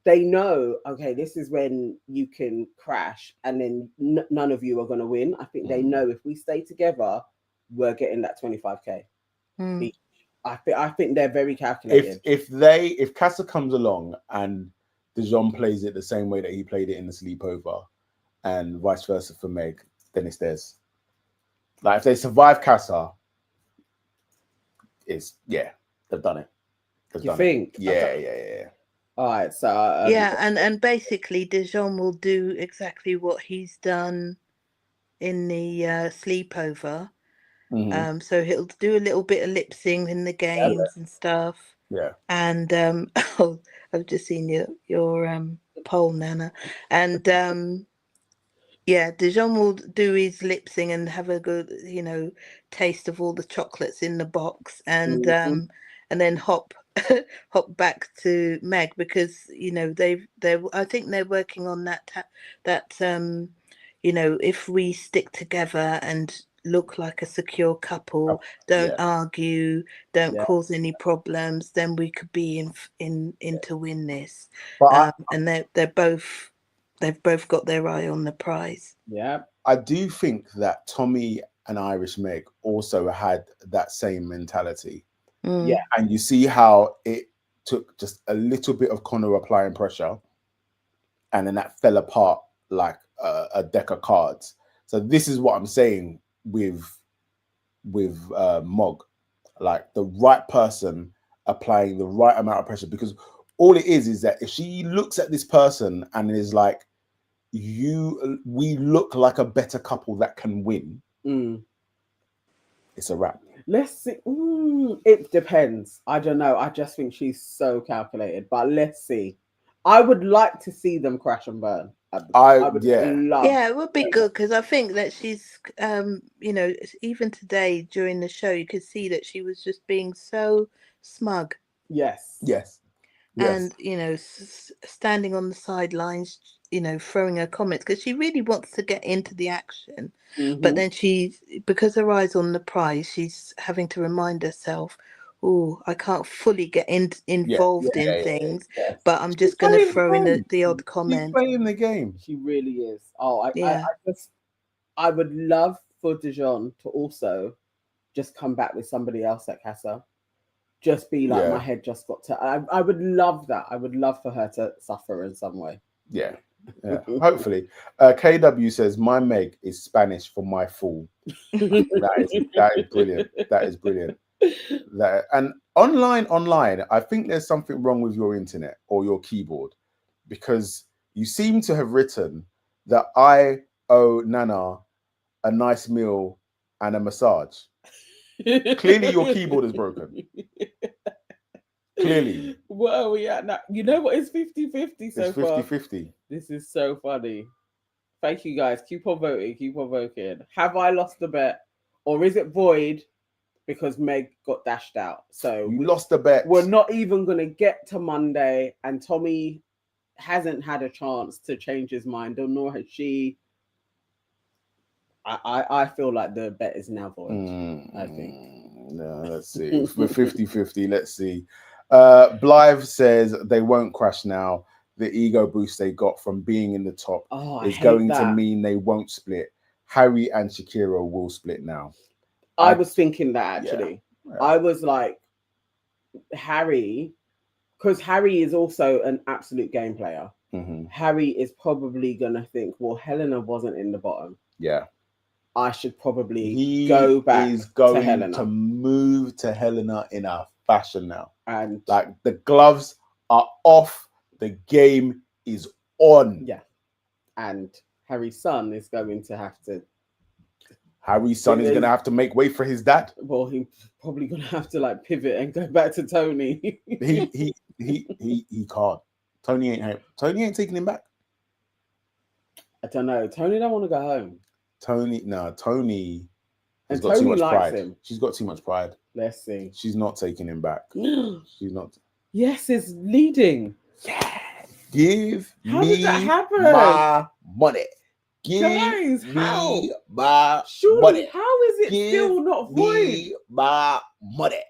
they know, okay, this is when you can crash, and then none of you are going to win. I think they know if we stay together, we're getting that 25k. I think they're very calculated. If Casa comes along and Dijon plays it the same way that he played it in the sleepover, and vice versa for Meg, then it's theirs. Like, if they survive Casa, they've done it. You think? Yeah. All right, so and basically Dijon will do exactly what he's done in the sleepover. So he'll do a little bit of lip sync in the games and stuff. Yeah. And I've just seen your poll, Nana. And Dijon will do his lip sync and have a good, taste of all the chocolates in the box, and then hop back to Meg, because I think they're working on that if we stick together and look like a secure couple, don't argue, don't cause any problems, then we could be in to win this. But and they've both got their eye on the prize. Yeah, I do think that Tommy and Irish Meg also had that same mentality. Yeah, and you see how it took just a little bit of Connor applying pressure, and then that fell apart like a deck of cards. So this is what I'm saying with Mog, like the right person applying the right amount of pressure, because all it is that if she looks at this person and is like, we look like a better couple that can win, it's a wrap. Let's see. It depends. I don't know. I just think she's so calculated, but let's see. I would like to see them crash and burn. I would love. Yeah, it would be good, because I think that she's, even today during the show, you could see that she was just being so smug. Yes. And standing on the sidelines, throwing her comments, because she really wants to get into the action. But then because her eyes on the prize, she's having to remind herself, oh, I can't fully get involved in things, but I'm just going to throw in the odd comment. She's playing the game. She really is. I would love for Dijon to also just come back with somebody else at Casa. Just be like, my head just got to. I would love that. I would love for her to suffer in some way. Yeah. Hopefully. KW says, my Meg is Spanish for my fool. that is brilliant. That is brilliant. And online, I think there's something wrong with your internet or your keyboard, because you seem to have written that I owe Nana a nice meal and a massage. Clearly your keyboard is broken. Clearly. What are we at now? You know what? It's 50-50 so far. 50-50. This is so funny. Thank you guys. Keep on voting. Keep on voting. Have I lost the bet, or is it void because Meg got dashed out? So you lost the bet. We're not even gonna get to Monday, and Tommy hasn't had a chance to change his mind, or nor has she. I feel like the bet is now void. I think. No, let's see. We're 50-50. Let's see. Blythe says they won't crash now. The ego boost they got from being in the top is going to mean they won't split. Harry and Shakira will split now. I was thinking that actually. Yeah. I was like, Harry, because Harry is also an absolute game player. Mm-hmm. Harry is probably going to think, well, Helena wasn't in the bottom. Yeah. I should probably go back to Helena. To move to Helena in a fashion now. And like the gloves are off. The game is on. Yeah. And Harry's son is going to have to. Harry's son is going to have to make way for his dad. Well, he's probably going to have to like pivot and go back to Tony. he can't. Tony ain't taking him back. I don't know. Tony don't want to go home. Tony has got Tony too much likes pride. him. She's got too much pride. Let's see. She's not taking him back. She's not. Yes, it's leading. Yeah. Give how me did that happen? My money. Give Guys, me how? my Surely, money. how is it still not void? Me my money.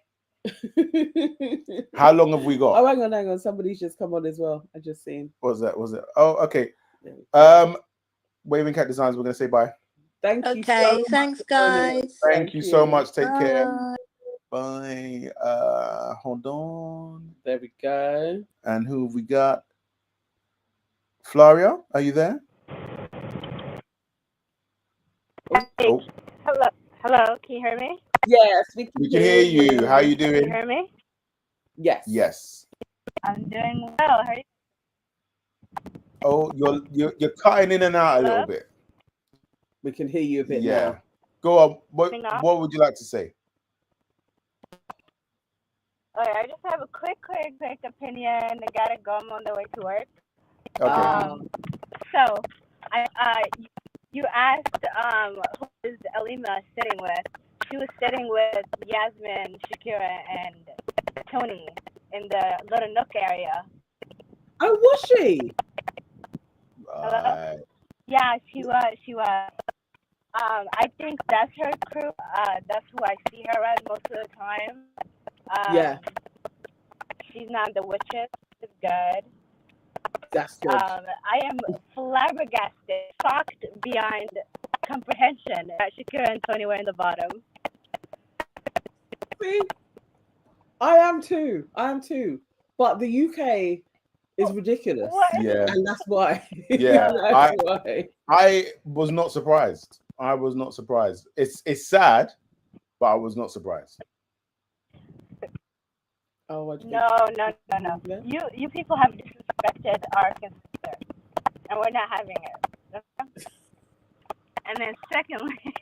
How long have we got? Oh, hang on. Somebody's just come on as well. I just seen. Was it? Oh, okay. Waving Cat Designs, we're going to say bye. Thank you. Okay, thanks, guys. Thank you so much. Take care. Bye. Hold on. There we go. And who have we got? Flaria, are you there? Hey. Oh. Hello. Can you hear me? Yes, we can hear you. How are you doing? Can you hear me? Yes. I'm doing well. How are you? Oh, you're cutting in and out a little bit. We can hear you a bit now. Go on. What would you like to say? Okay, I just have a quick opinion. I gotta go. I'm on the way to work. Okay. So, you asked who is Alima sitting with. She was sitting with Yasmin, Shakira, and Tony in the little nook area. Oh, was she? Yeah, she was. I think that's her crew. That's who I see her at most of the time. Yeah. She's not the witches. It's good. That's good. I am flabbergasted, shocked beyond comprehension that Shakira and Tony were in the bottom. See? I am too. But the UK is ridiculous. What? Yeah. And that's why. Yeah. why. I was not surprised. It's sad, but I was not surprised. Oh, No. Yeah? You people have disrespected our sister, and we're not having it. And then secondly,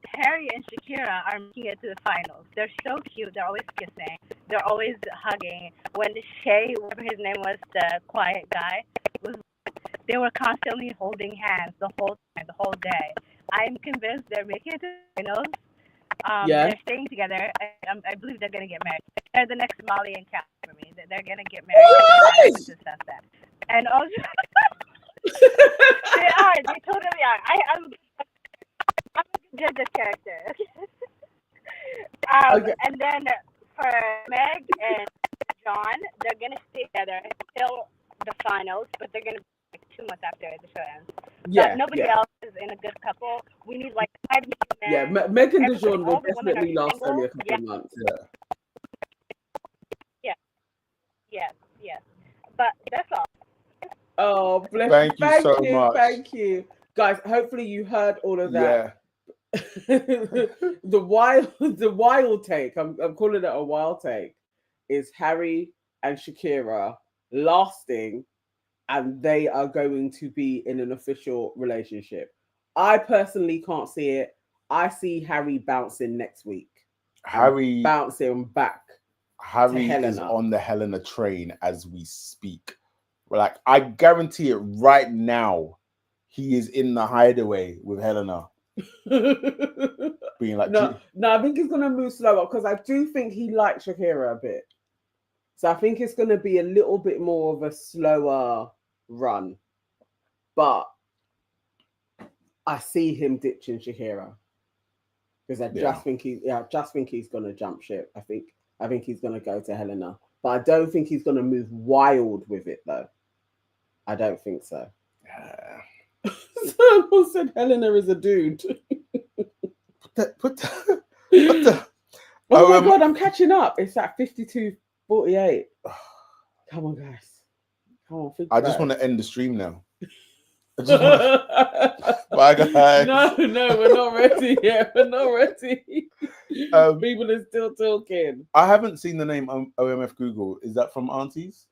Harry and Shakira are making it to the finals. They're so cute. They're always kissing. They're always hugging. When Shay, whatever his name was, the quiet guy, they were constantly holding hands the whole time, the whole day. I'm convinced they're making it to the finals. They're staying together. I believe they're going to get married. They're the next Molly and Kat for me. They're going to get married. And also, they are. They totally are. I'm a good judge of character. Okay. And then for Meg and John, they're going to stay together until the finals, but they're going to be 2 months after the show ends. Yeah. But nobody else is in a good couple. We need like 5 men. Yeah, Meg and Dijon will definitely last only a couple of months. Yes. But that's all. Oh, bless Thank you. You so much. Thank you. Guys, hopefully you heard all of that. Yeah. the wild take, I'm calling it a wild take, is Harry and Shakira lasting, and they are going to be in an official relationship. I personally can't see it. I see Harry bouncing next week. Harry bouncing back Harry is on the Helena train as we speak. Like, I guarantee it right now, he is in the Hideaway with Helena. Being like, no, I think he's gonna move slower because I do think he likes Shakira a bit. So I think it's gonna be a little bit more of a slower run. But I see him ditching Shakira. Because I just think he's gonna jump ship. I think he's gonna go to Helena. But I don't think he's gonna move wild with it though. I don't think so. Someone said Helena is a dude. Put the oh my god, I'm catching up. It's at 52:48. Come on, guys. Come on, I just want to end the stream now. Bye, guys. No, we're not ready yet. We're not ready. People are still talking. I haven't seen the name OMF Google. Is that from Aunties?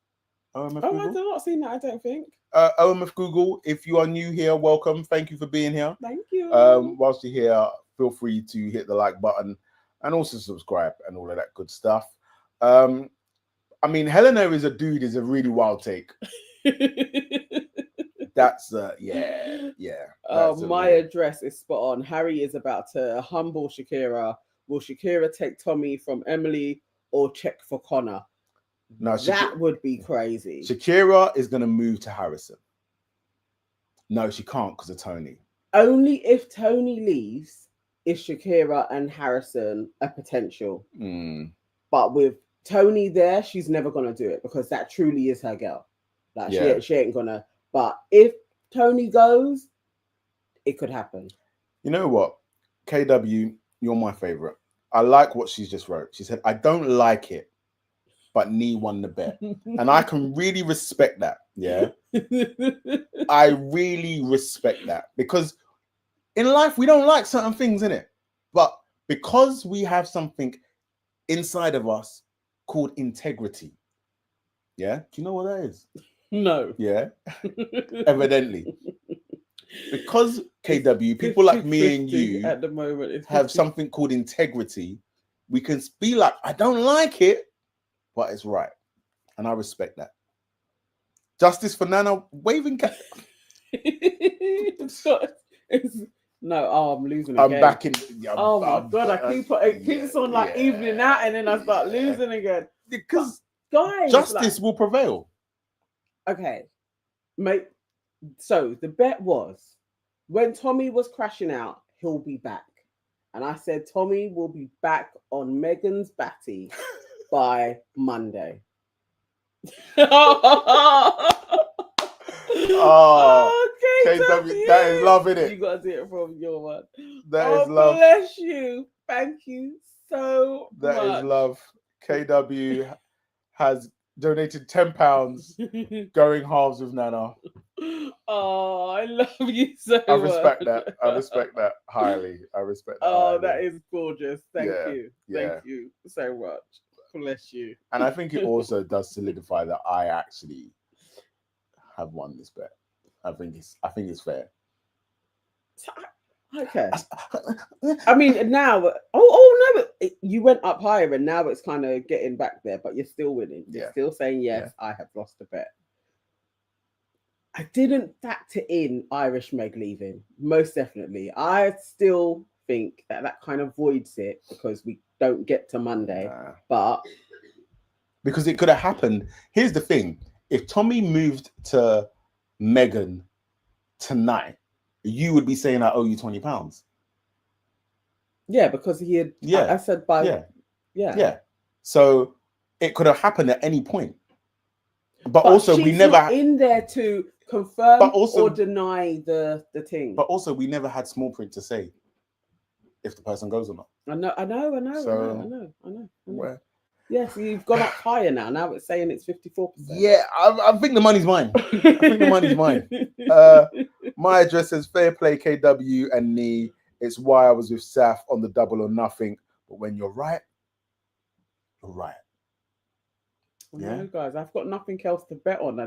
OMF Google? I've not seen that, I don't think. OMF Google, if you are new here, welcome. Thank you for being here. Thank you. Whilst you're here, feel free to hit the like button and also subscribe and all of that good stuff. I mean, Helena is a dude is a really wild take. That's my address is spot on. Harry is about to humble Shakira. Will Shakira take Tommy from Emily or check for Connor? No, that would be crazy. Shakira is going to move to Harrison. No, she can't because of Tony. Only if Tony leaves is Shakira and Harrison a potential. But with Tony there, she's never going to do it because that truly is her girl. Like she ain't going to. But if Tony goes, it could happen. You know what? KW, you're my favorite. I like what she's just wrote. She said, I don't like it, but Nee won the bet. And I can really respect that. Yeah. I really respect that because in life, we don't like certain things, innit? But because we have something inside of us called integrity. Yeah. Do you know what that is? No. Yeah. Evidently. Because KW, people like me and you at the moment have something called integrity, we can be like, I don't like it, but it's right. And I respect that. Justice for Nana waving cat. I'm losing again. I'm back in. Oh my god, it keeps on like evening out and then I start losing again. Because guys, justice will prevail. Okay. Mate. So the bet was when Tommy was crashing out, he'll be back. And I said Tommy will be back on Megan's batty by Monday. Okay, that is love, innit? You gotta see it from your one. That is love. Bless you. Thank you so much. That is love. KW has donated £10 going halves with Nana. Oh, I love you so much. I respect that. I respect that highly. I respect that. Oh, that is gorgeous. Thank you. Thank you so much. Bless you. And I think it also does solidify that I actually have won this bet. I think it's fair. Okay. I mean, now, no, you went up higher and now it's kind of getting back there, but you're still winning. You're still saying, yes, I have lost a bet. I didn't factor in Irish Meg leaving, most definitely. I still think that kind of voids it because we don't get to Monday, but... Because it could have happened. Here's the thing. If Tommy moved to Megan tonight, you would be saying I owe you £20. Yeah, because he had. Yeah, I said by. Yeah. So it could have happened at any point. But also, we never not in there to confirm or deny the thing. But also, we never had small print to say if the person goes or not. I know. Where? Yes, you've gone up higher now. Now it's saying it's 54%. Yeah, I think the money's mine. My address says fair play KW and Nee. It's why I was with Saf on the double or nothing. But when you're right, you're right. No, guys, I've got nothing else to bet on.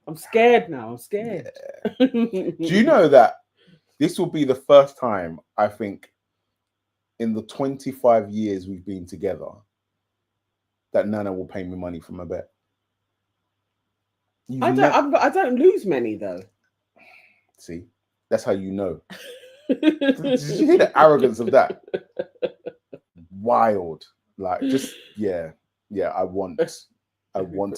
I'm scared now. I'm scared. Yeah. Do you know that this will be the first time, I think, in the 25 years we've been together, that Nana will pay me money for my bet. I don't lose many though. See, that's how you know. Did you hear the arrogance of that? Wild. Like, just yeah. I want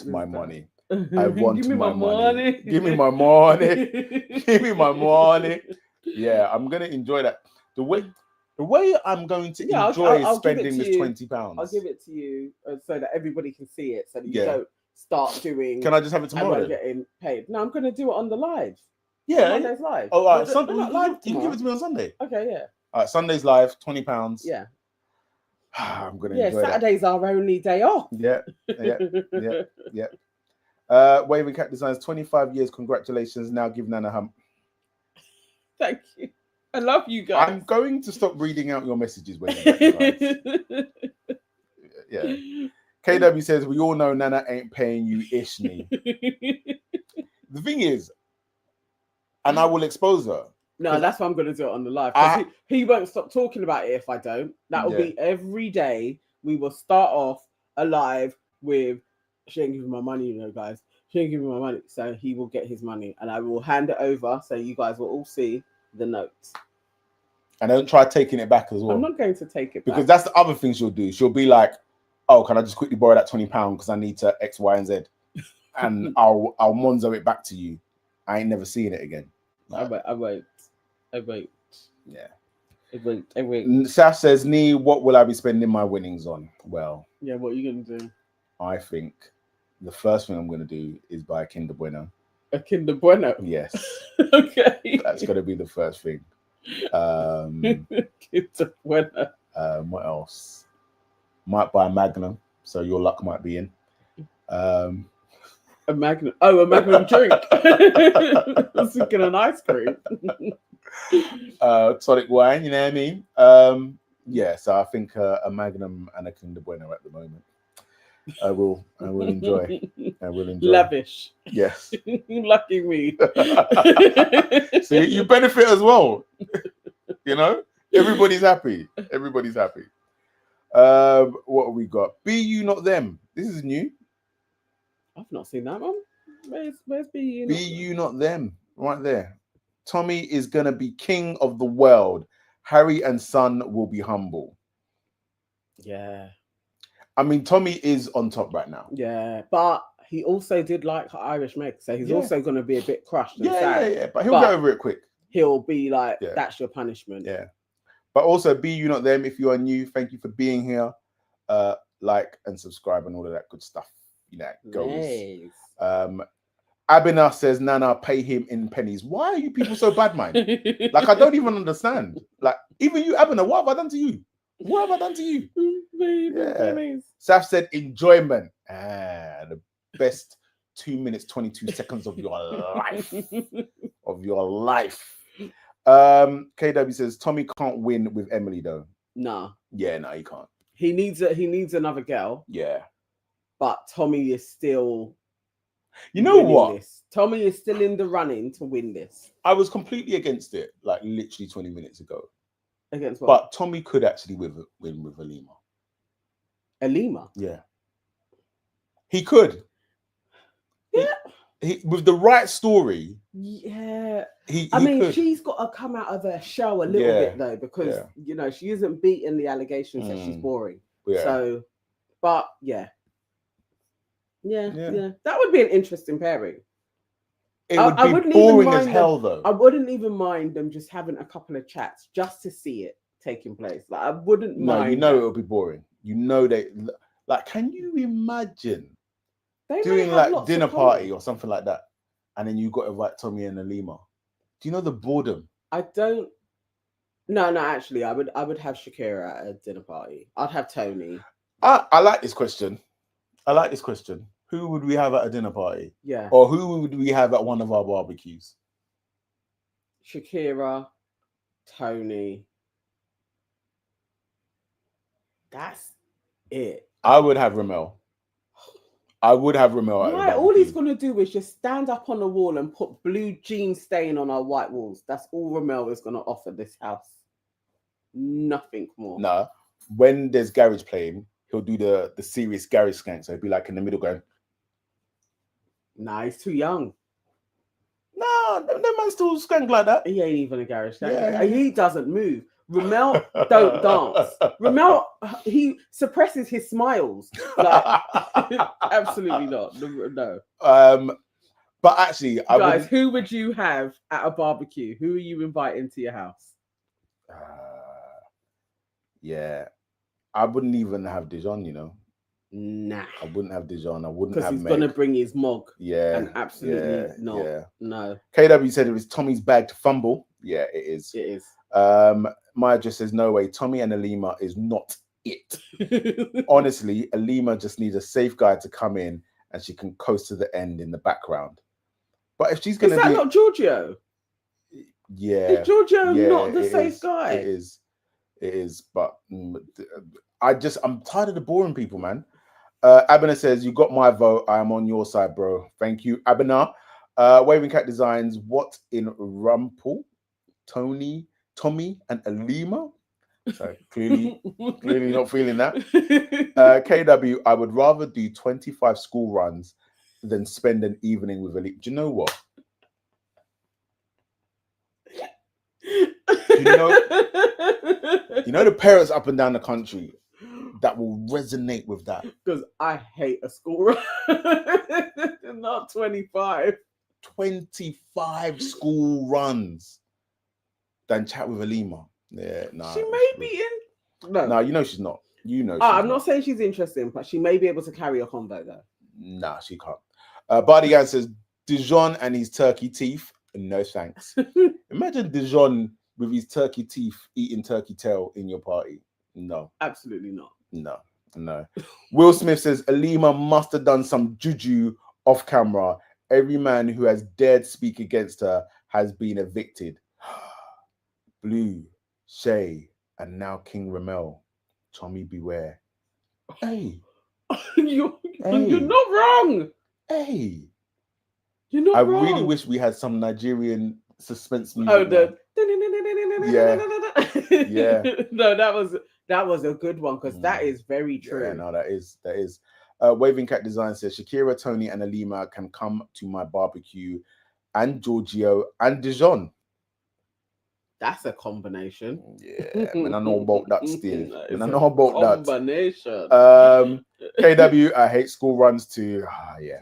my money. I want my money. Give me my money. Give me my money. Yeah, I'm gonna enjoy that. The way I'm going to enjoy I'll spending this £20. I'll give it to you so that everybody can see it, so that you don't start doing. Can I just have it tomorrow? And getting paid. No, I'm going to do it on the live. Yeah, Monday's live. Oh, all right. We're not live you can give it to me on Sunday. Okay, yeah. All right, Sunday's live, £20. Yeah. I'm gonna enjoy Saturday's our only day off. Yeah. Waving Cat Designs, 25 years. Congratulations. Now give Nana a hump. Thank you. I love you guys. I'm going to stop reading out your messages when you Yeah. KW says, we all know Nana ain't paying you Ishni. The thing is, and I will expose her. No, that's why I'm going to do it on the live. Because he won't stop talking about it if I don't. That will be every day. We will start off a live with, she ain't giving my money, you know, guys. She ain't giving my money. So he will get his money. And I will hand it over so you guys will all see the notes. And don't try taking it back as well. I'm not going to take it back. Because that's the other thing she'll do. She'll be like, oh, can I just quickly borrow that £20 because I need to X, Y, and Z. And I'll Monzo it back to you. I ain't never seeing it again. Like, I won't. Yeah. I won't. Saf says, Nee, what will I be spending my winnings on? Well. Yeah, what are you going to do? I think the first thing I'm going to do is buy a Kinder Bueno. A Kinder Bueno? Yes. Okay. That's going to be the first thing. Kinder Bueno. What else? Might buy a Magnum, so your luck might be in. A Magnum. Oh, a Magnum drink. I was thinking an ice cream. Tonic wine, you know what I mean? Yeah, so I think a Magnum and a Kinder Bueno at the moment. I will enjoy. I will enjoy. Lavish. Yes. Lucky me. See, you benefit as well. You know? Everybody's happy. Everybody's happy. What have we got? Be You Not Them. This is new. I've not seen that one. Where's Be You Not Be You Not Them? Right there. Tommy is gonna be king of the world. Harry and Son will be humble. Yeah. I mean, Tommy is on top right now. Yeah, but he also did like Irish Meg, so he's also going to be a bit crushed and sad. Yeah. But he'll get over it quick. He'll be like, that's your punishment. Yeah. But also, Be You Not Them. If you are new, thank you for being here. Like and subscribe and all of that good stuff. You know, goes. Nice. Abina says, Nana, pay him in pennies. Why are you people so bad minded? Like, I don't even understand. Like, even you, Abina, what have I done to you? What have I done to you? Saf said, enjoyment. The best 2 minutes, 22 seconds of your life. KW says, Tommy can't win with Emily, though. Nah. Yeah, no, he can't. He needs another girl. Yeah. But Tommy is still... You know what? This. Tommy is still in the running to win this. I was completely against it, like literally 20 minutes ago. Against what? But Tommy could actually win with Alima. Alima? Yeah. He could. Yeah. He with the right story. Yeah. I mean, could. She's got to come out of her shell a little bit though, because you know she isn't beating the allegations that she's boring. Yeah. So, but yeah, that would be an interesting pairing. It would be boring as hell, though. I wouldn't even mind them just having a couple of chats just to see it taking place. Like I wouldn't mind. No, you know it would be boring. You know they like. Can you imagine doing like dinner party or something like that, and then you got to invite Tommy and Alima? Do you know the boredom? I don't. No, actually, I would have Shakira at a dinner party. I'd have Tony. I like this question. Who would we have at a dinner party? Yeah. Or who would we have at one of our barbecues? Shakira, Tony. That's it. I would have Ramel. Right, all he's going to do is just stand up on the wall and put blue jean stain on our white walls. That's all Ramel is going to offer this house. Nothing more. No. When there's garage playing, he'll do the serious Gary skank. So he'll be like in the middle going, nah, he's too young. nah, that man still skank like that. He ain't even a Gary skank. Yeah. He doesn't move. Ramel don't dance. Ramel, he suppresses his smiles. Like, absolutely not. No. But actually, guys, who would you have at a barbecue? Who are you inviting to your house? Yeah, I wouldn't even have Dijon. You know, nah, I wouldn't have Dijon. I wouldn't because have he's Meg. gonna bring his mug. Yeah, and absolutely not. Yeah. No. KW said it was Tommy's bag to fumble. Yeah, it is. It is. Maya just says no way. Tommy and Alima is not it. Honestly, Alima just needs a safe guy to come in, and she can coast to the end in the background. But if she's gonna is that not Giorgio? Yeah, is Giorgio not the safe guy? It is. But I'm tired of the boring people, man. Abena says, you got my vote. I am on your side, bro. Thank you, Abena. Waving Cat Designs, what in Rumple? Tommy, and Alima? So clearly not feeling that. KW, I would rather do 25 school runs than spend an evening with Alima. Do you know what? You know the parents up and down the country that will resonate with that. Because I hate a school run. Not 25. 25 school runs than chat with Alima. Yeah, nah. She may be in. No, you know she's not. You know. I'm not saying she's interesting, but she may be able to carry a convo though. Nah, she can't. Bardigan says Dijon and his turkey teeth. No thanks. Imagine Dijon with his turkey teeth eating turkey tail in your party. No. Absolutely not. No. Will Smith says Alima must have done some juju off camera. Every man who has dared speak against her has been evicted. Blue, Shay, and now King Ramel. Tommy, beware. Hey. You're not wrong. Hey. You're not wrong. I really wish we had some Nigerian suspense music. Oh, yeah. No, that was a good one because that is very true. Yeah, no, that is. Waving Cat Design says Shakira, Tony, and Alima can come to my barbecue, and Giorgio and Dijon. That's a combination. Yeah, I know about that still. I know about that combination. KW, I hate school runs too. Yeah.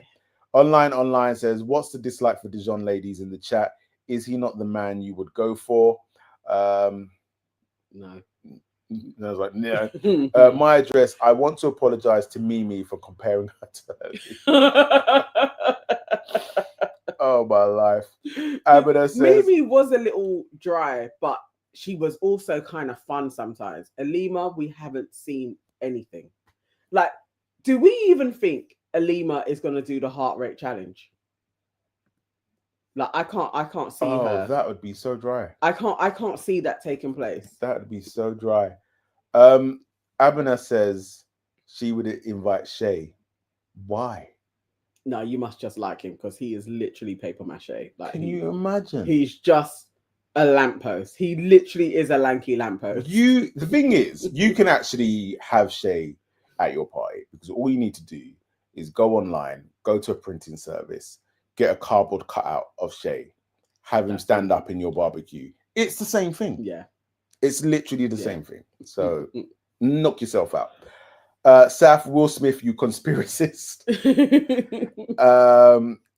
Online says, what's the dislike for Dijon, ladies, in the chat? Is he not the man you would go for? No. I was like, no. My address, I want to apologize to Mimi for comparing her to her. Oh, my life. Abida says, Mimi was a little dry, but she was also kind of fun sometimes. Alima, we haven't seen anything. Like, do we even think Alima is going to do the heart rate challenge? Like, I can't see her. That would be so dry. I can't see that taking place. That would be so dry. Abena says she would invite Shay. Why? No, you must just like him because he is literally paper mache. Like, can you imagine? He's just a lamppost. He literally is a lanky lamppost. The thing is, you can actually have Shay at your party because all you need to do is go online, go to a printing service, get a cardboard cutout of Shay, have him stand up in your barbecue. It's the same thing. Yeah. It's literally the same thing. So knock yourself out. Saf, Will Smith, you conspiracist.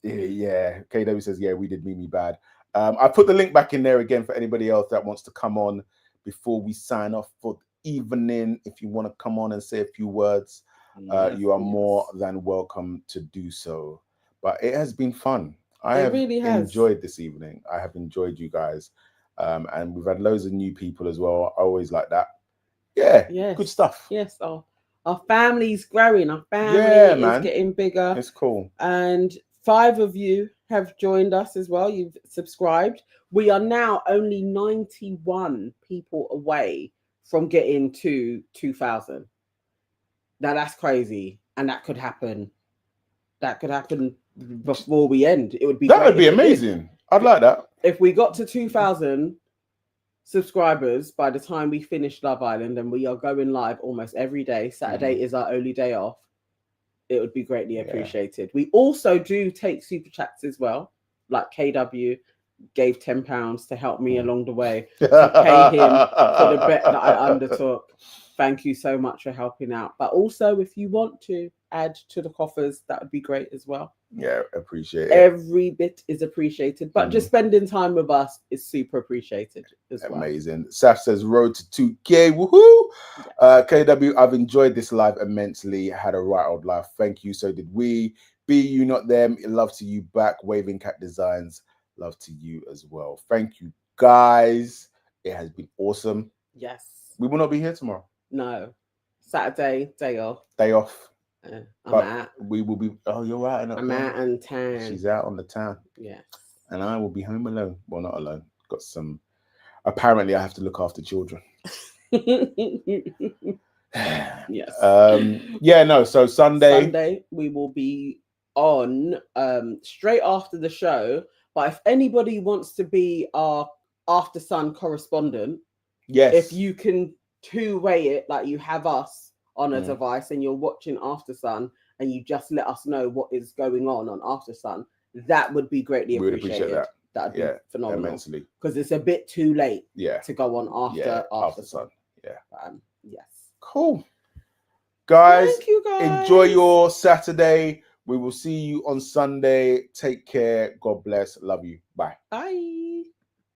Yeah. KW says, yeah, we did Mimi bad. I put the link back in there again for anybody else that wants to come on before we sign off for the evening. If you want to come on and say a few words, you are more than welcome to do so. But it has been fun. I have enjoyed this evening. I have enjoyed you guys. And we've had loads of new people as well. I always like that. Yeah, yes. Good stuff. Yes, our family's growing. Our family is getting bigger. It's cool. And 5 of you have joined us as well. You've subscribed. We are now only 91 people away from getting to 2,000. Now that's crazy, and that could happen. That could happen before we end. It would be. That would be amazing. I'd like that. If we got to 2,000 subscribers by the time we finish Love Island, and we are going live almost every day. Saturday is our only day off. It would be greatly appreciated. We also do take super chats as well. Like KW gave £10 to help me along the way to pay him for the bet that I undertook. Thank you so much for helping out. But also, if you want to add to the coffers, that would be great as well. Yeah, appreciate it. Every bit is appreciated, but just spending time with us is super appreciated as well. Amazing. Saf says, road to 2K. Woohoo! KW, I've enjoyed this live immensely. Had a right old life. Thank you. So did we. Be you, not them. Love to you back. Waving Cat Designs. Love to you as well. Thank you, guys. It has been awesome. Yes. We will not be here tomorrow. No. Saturday, day off. Day off. I'm out. We will be. Oh, you're right. I'm out on town. She's out on the town. Yes. And I will be home alone. Well, not alone. Got some. Apparently, I have to look after children. Yes. Yeah. No. So Sunday we will be on straight after the show. But if anybody wants to be our After Sun correspondent, yes, if you can two-way it, like you have us on a device and you're watching After Sun and you just let us know what is going on After Sun, that would be greatly appreciated. We'd appreciate that. That'd be phenomenal. Immensely. Because it's a bit too late to go on after Sun. Yeah. Yes. Cool. Guys, thank you guys. Enjoy your Saturday. We will see you on Sunday. Take care. God bless. Love you. Bye. Bye.